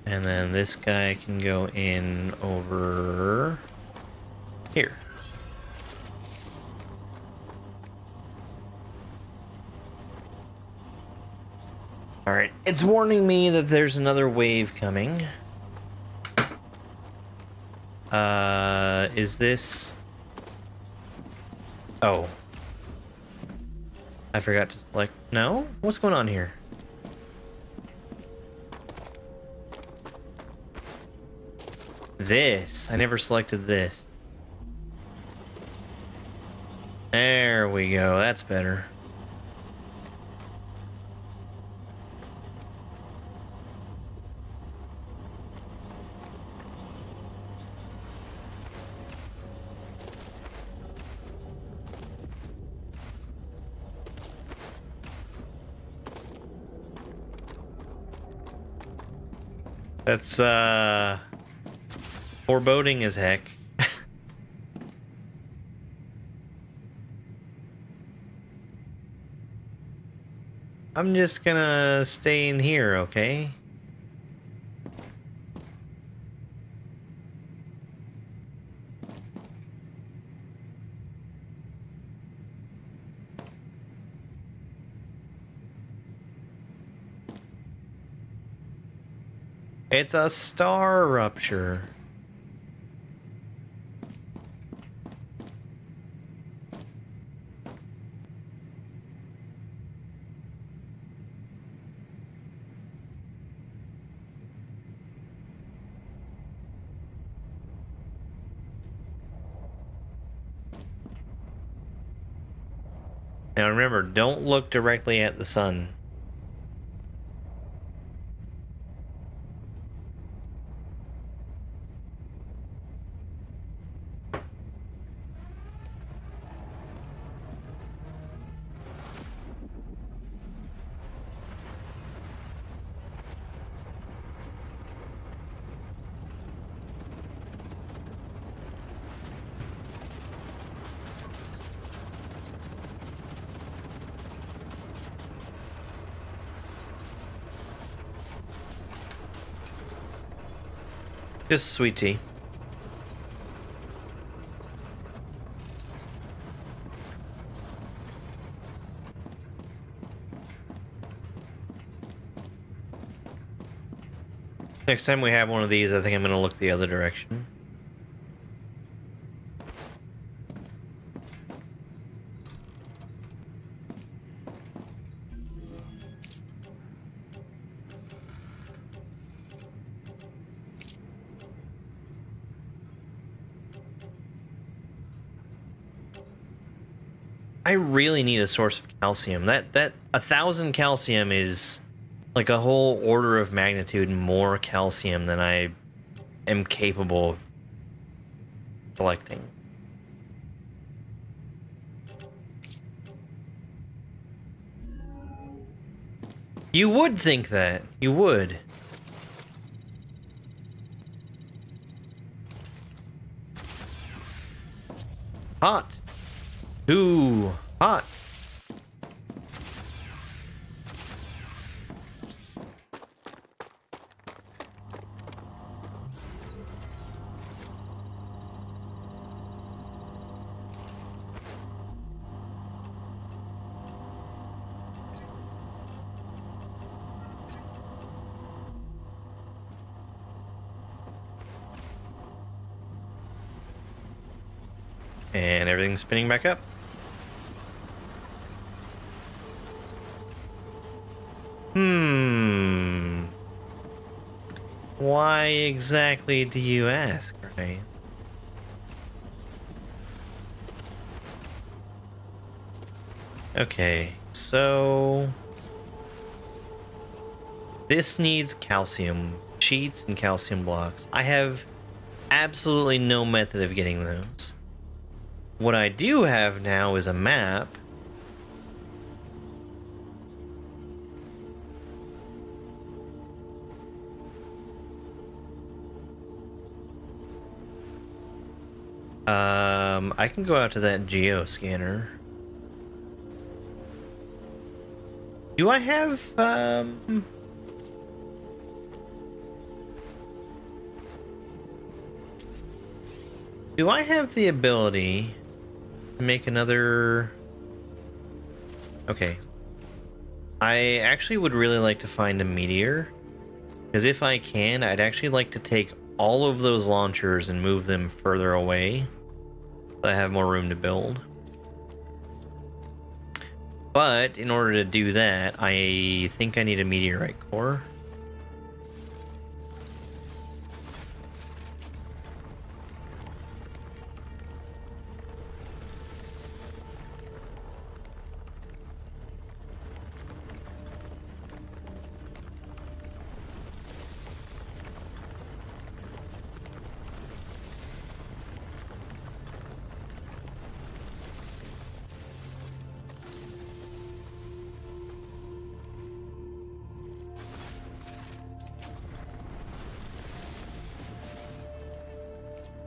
And then this guy can go in over here. All right, it's warning me that there's another wave coming. Is this... oh. I forgot to select... no? What's going on here? This. I never selected this. There we go. That's better. That's, foreboding as heck. I'm just gonna stay in here, okay? It's a StarRupture. Now remember, don't look directly at the sun. Just sweet tea. Next time we have one of these, I think I'm going to look the other direction. I really need a source of calcium. That 1,000 calcium is like a whole order of magnitude more calcium than I am capable of collecting. You would think that. You would. Hot. Too hot. And everything's spinning back up. Why exactly do you ask, right? Okay, so this needs calcium sheets and calcium blocks. I have absolutely no method of getting those. What I do have now is a map. I can go out to that geo scanner. Do I have, do I have the ability to make another... Okay. I actually would really like to find a meteor. Because if I can, I'd actually like to take all of those launchers and move them further away. So I have more room to build. But in order to do that, I think I need a meteorite core.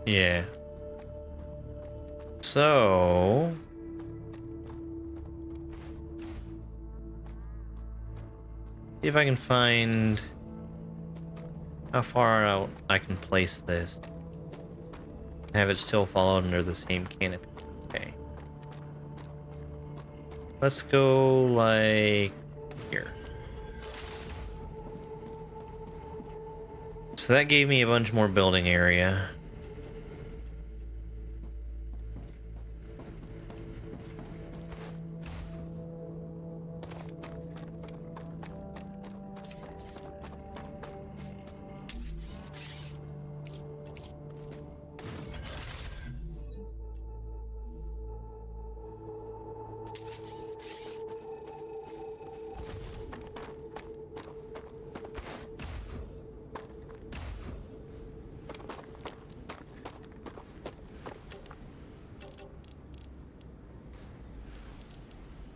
Yeah. So... see if I can find how far out I can place this. Have it still fall under the same canopy. Okay. Let's go like here. So that gave me a bunch more building area.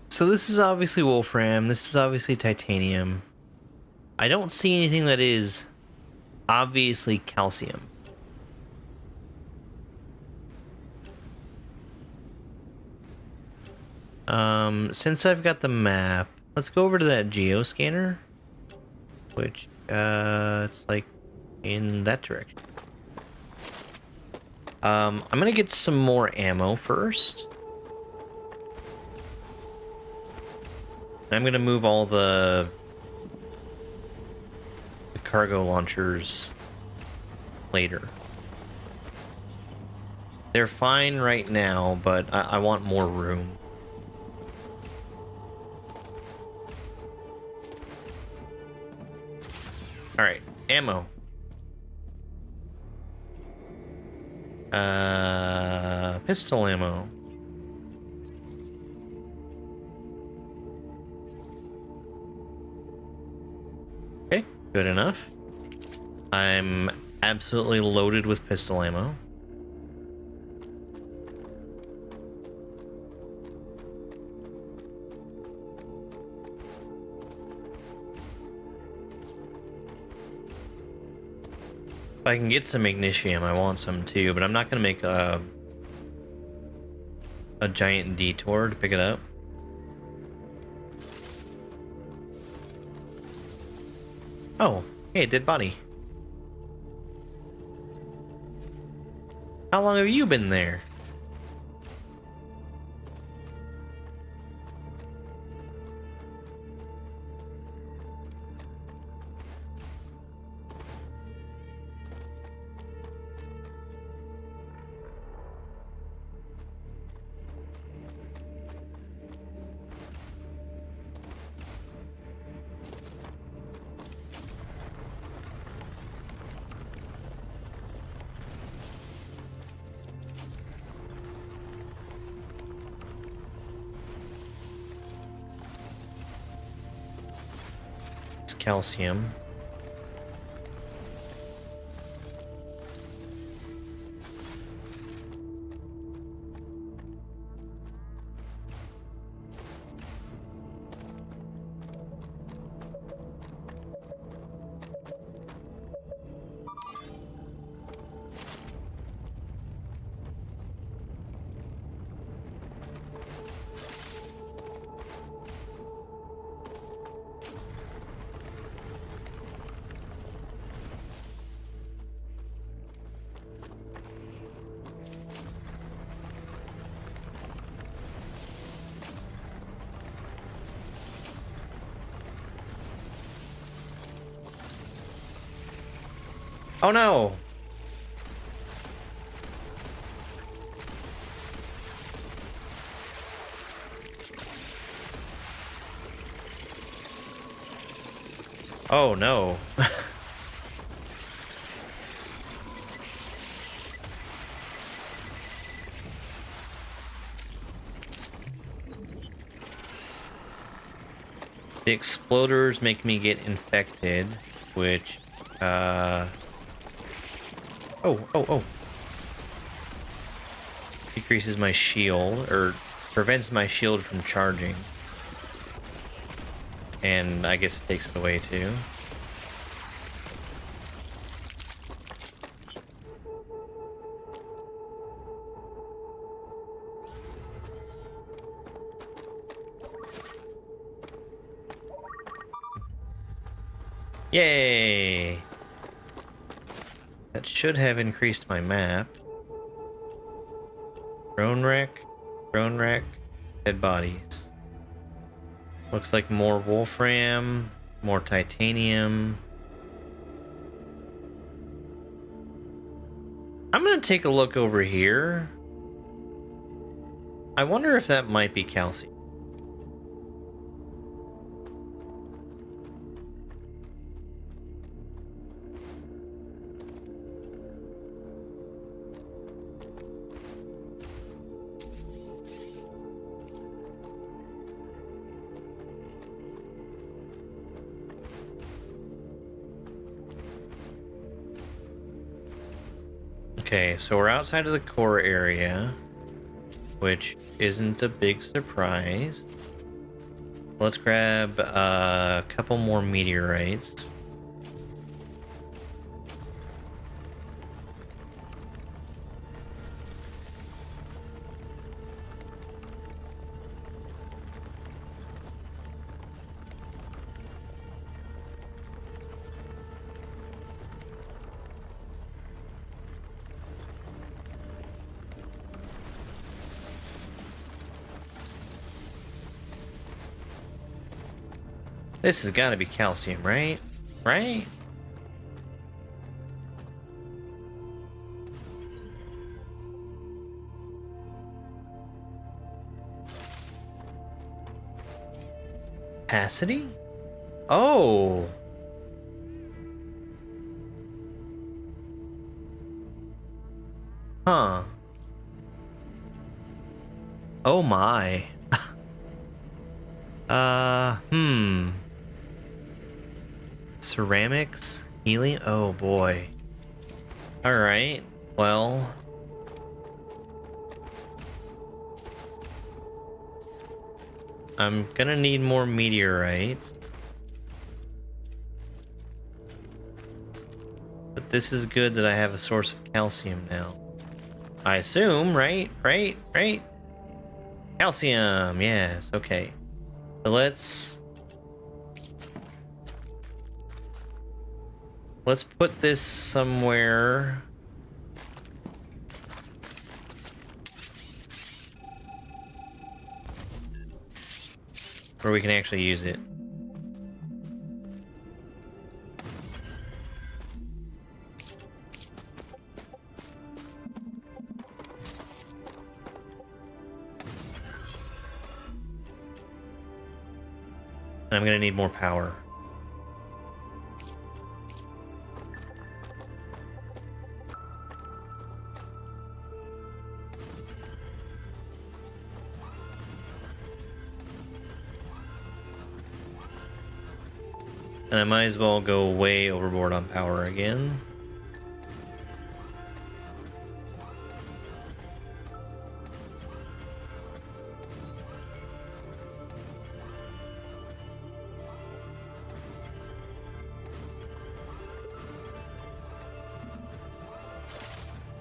So this is obviously wolfram, this is obviously titanium. I don't see anything that is obviously calcium. Since I've got the map, let's go over to that geoscanner, which, it's like in that direction. I'm gonna get some more ammo first. I'm gonna move all the cargo launchers later. They're fine right now, but I want more room. Alright, ammo. Pistol ammo. Good enough. I'm absolutely loaded with pistol ammo. If I can get some magnesium, I want some too, but I'm not gonna make a giant detour to pick it up. Oh, hey, dead body. How long have you been there? Calcium. Oh no! Oh no. The exploders make me get infected, which, Oh. Decreases my shield, or prevents my shield from charging. And I guess it takes it away too. Yay! That should have increased my map. Drone wreck, dead bodies. Looks like more wolfram, more titanium. I'm gonna take a look over here. I wonder if that might be calcium. Okay, so we're outside of the core area, which isn't a big surprise. Let's grab a couple more meteorites. This has got to be calcium, right? Right? Opacity? Oh. Huh. Oh my. Ceramics, helium. Oh boy. All right. Well. I'm gonna need more meteorites. But this is good that I have a source of calcium now. I assume, right? Right? Calcium, yes, okay. So let's put this somewhere. Where we can actually use it. I'm gonna need more power. And I might as well go way overboard on power again.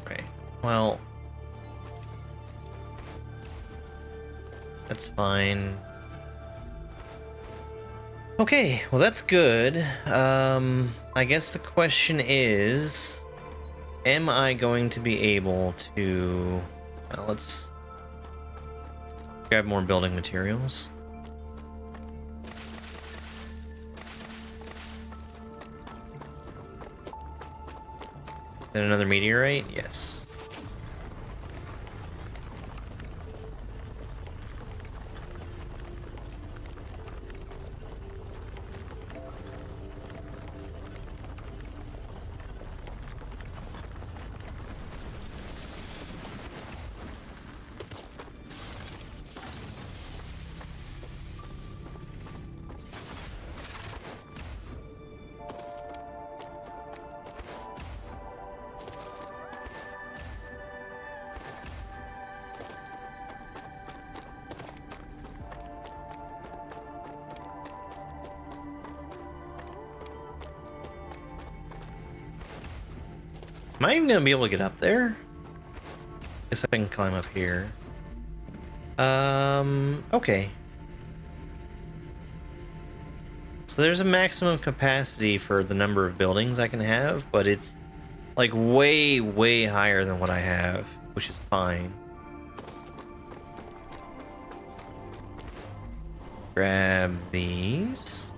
Right. Well, that's fine. Okay, well that's good. I guess the question is, am I going to be able to... Well, let's grab more building materials. Then another meteorite? Yes. Am I even gonna be able to get up there? Guess I can climb up here. Okay. So there's a maximum capacity for the number of buildings I can have, but it's like way, way higher than what I have, which is fine. Grab these.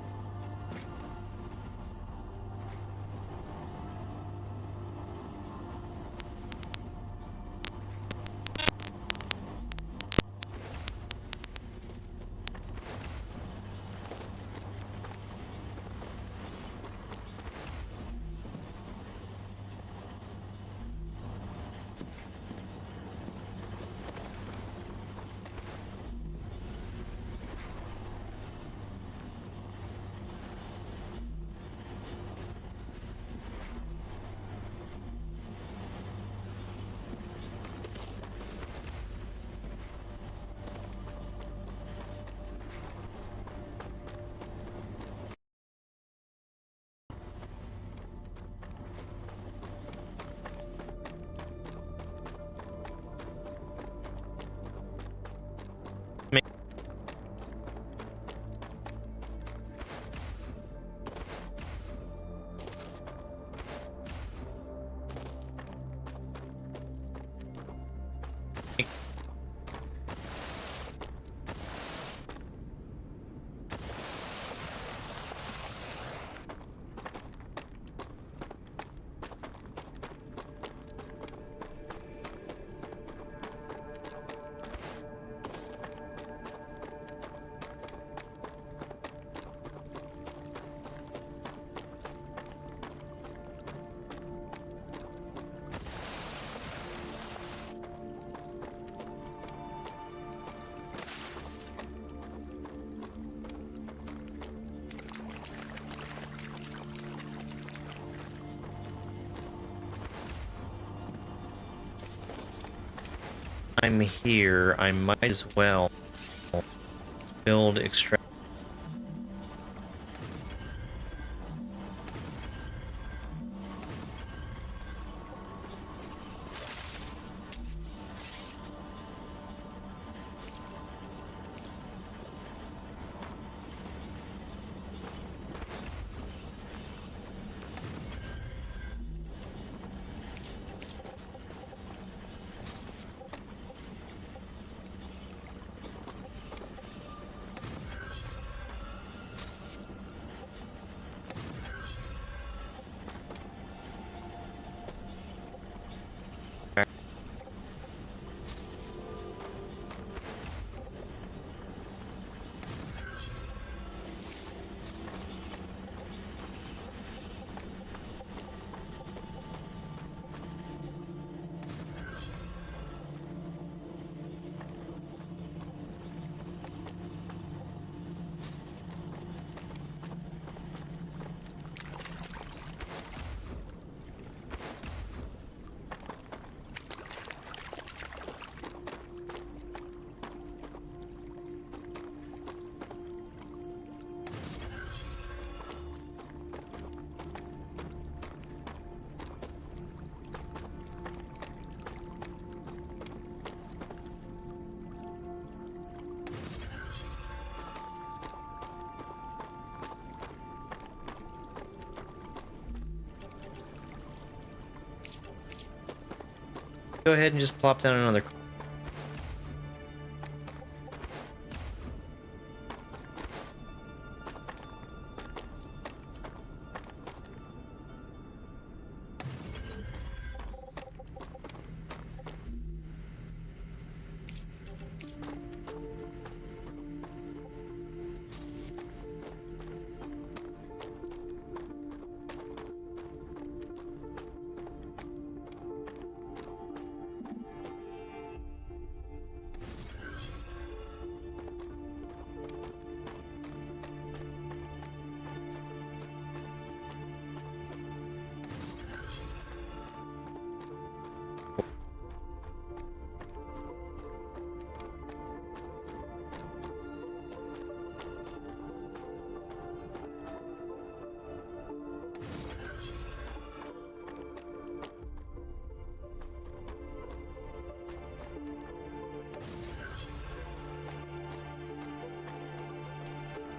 I'm here, I might as well build extract. Go ahead and just plop down another.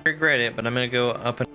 Regret it, but I'm gonna go up and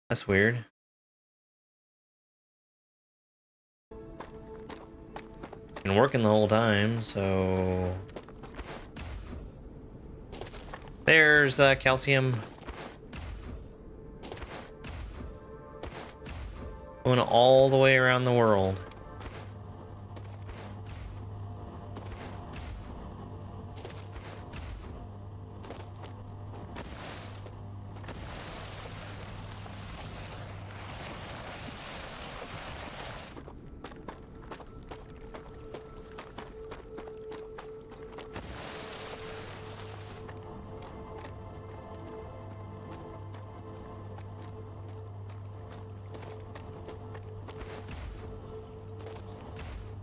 That's weird. Been working the whole time, so... There's the calcium. Going all the way around the world.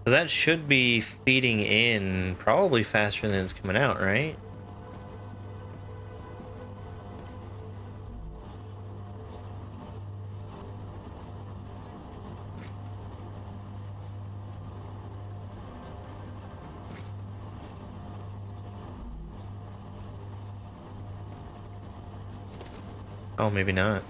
So that should be feeding in probably faster than it's coming out, right? Oh, maybe not.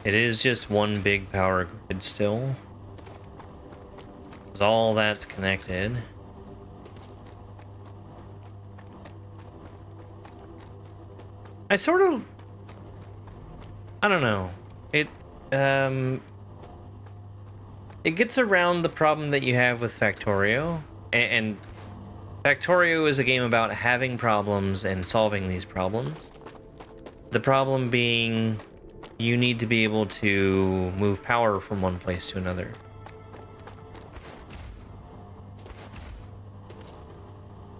It is just one big power grid still. 'Cause all that's connected. I don't know. It gets around the problem that you have with Factorio, and Factorio is a game about having problems and solving these problems. The problem being you need to be able to move power from one place to another.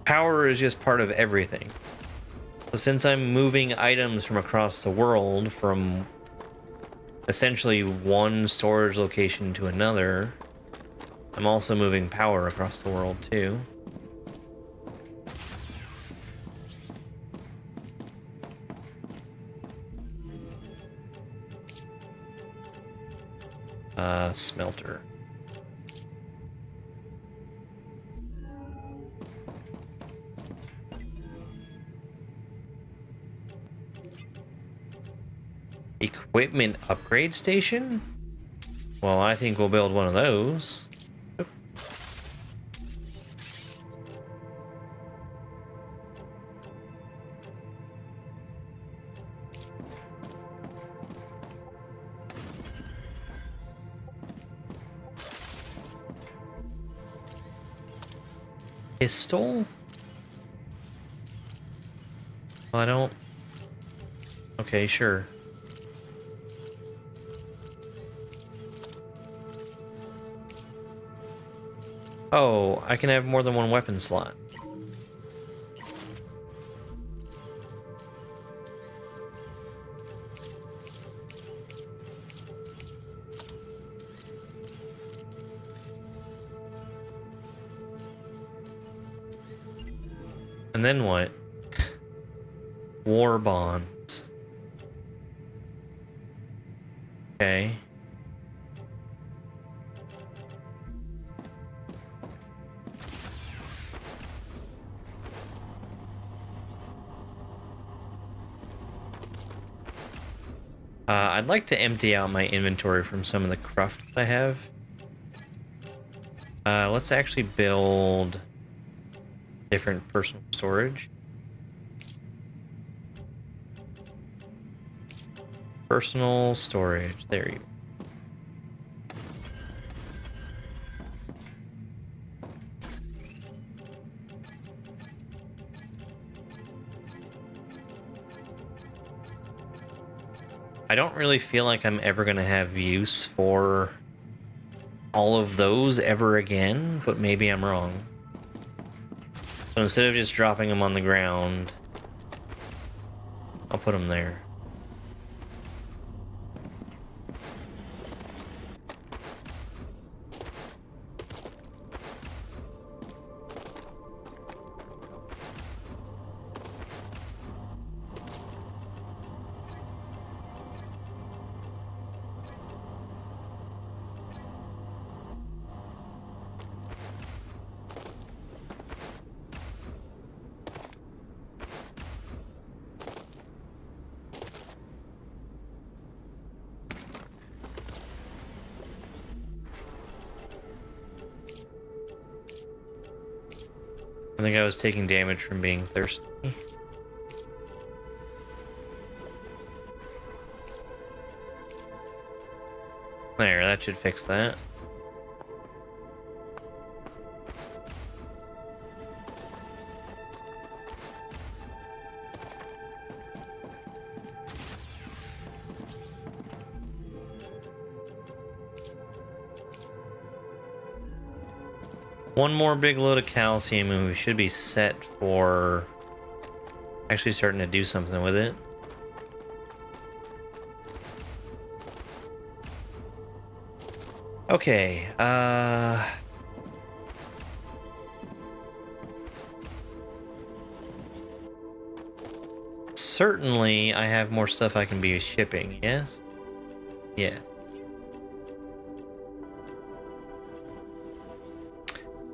Power is just part of everything. So since I'm moving items from across the world from essentially one storage location to another, I'm also moving power across the world too. Smelter. Equipment upgrade station? Well, I think we'll build one of those. Pistol? Well, I don't... Okay, sure. Oh, I can have more than one weapon slot. And then what? War bonds. Okay. I'd like to empty out my inventory from some of the craft I have. Let's actually build different personal storage. Personal storage, there you go. I don't really feel like I'm ever going to have use for all of those ever again, but maybe I'm wrong. So instead of just dropping them on the ground, I'll put them there. I think I was taking damage from being thirsty. There, that should fix that. One more big load of calcium and we should be set for actually starting to do something with it. Okay, certainly I have more stuff I can be shipping, yes? Yes.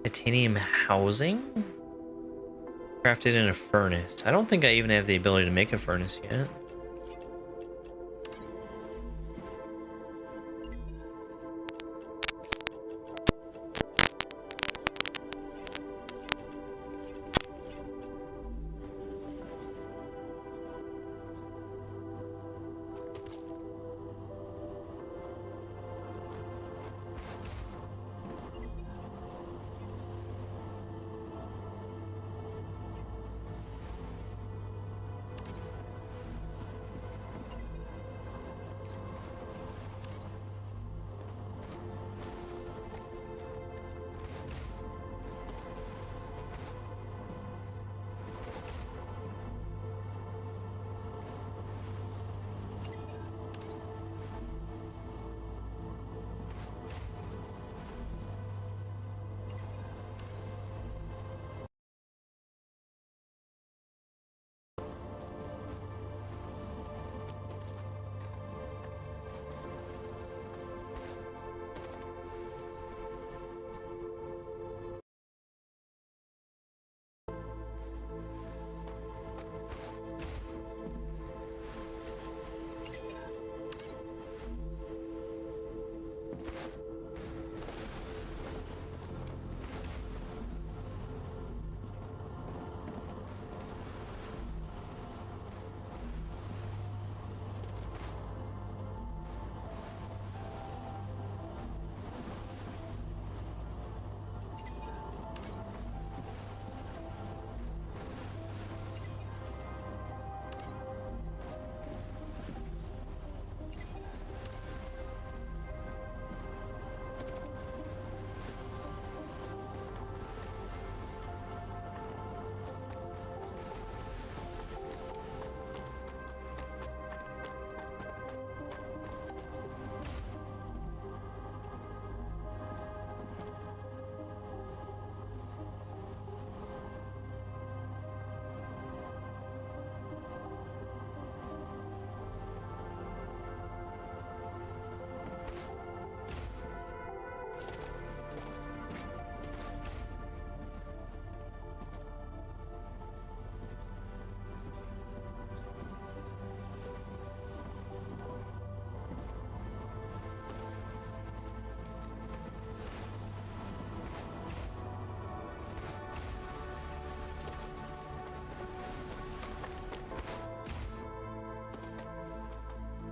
Titanium housing? Crafted in a furnace. I don't think I even have the ability to make a furnace yet.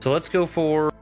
So let's go for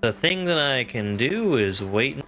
the thing that I can do is wait.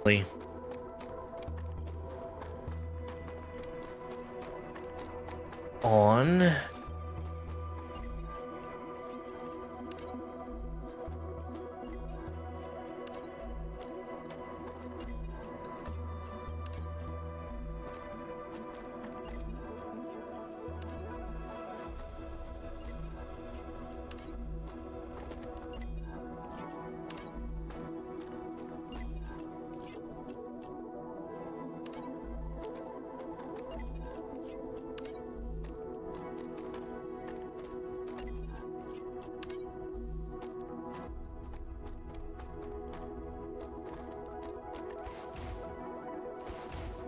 quickly. On.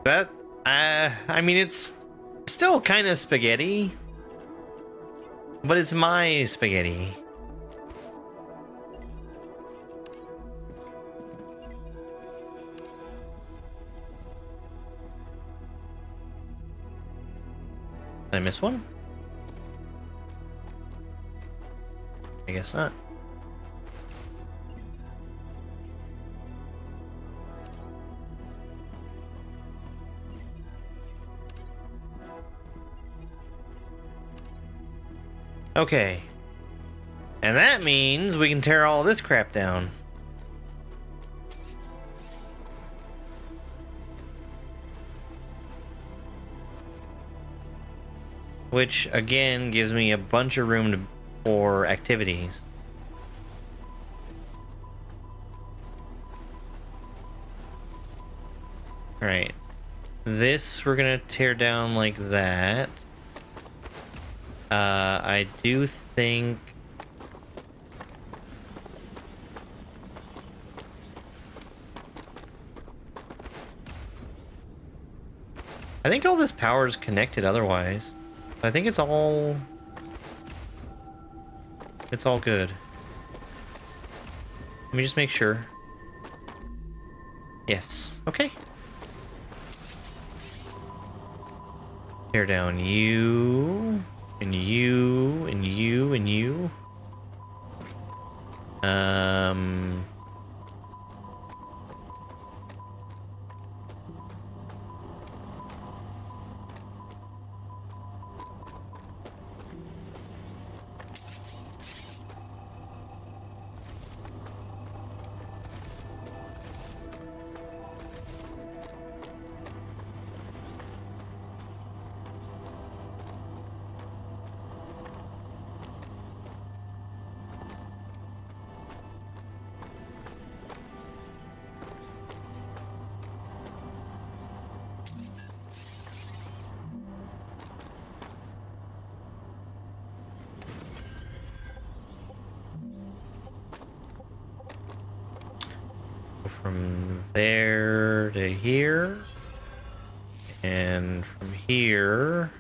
That, I mean, it's still kind of spaghetti, but it's my spaghetti. Did I miss one? I guess not. Okay. And that means we can tear all this crap down. Which, again, gives me a bunch of room for activities. Alright. This we're gonna tear down like that. I do think... I think all this power is connected otherwise. I think it's all good. Let me just make sure. Yes. Okay. Tear down you, and you, and you, and you. From there to here, and from here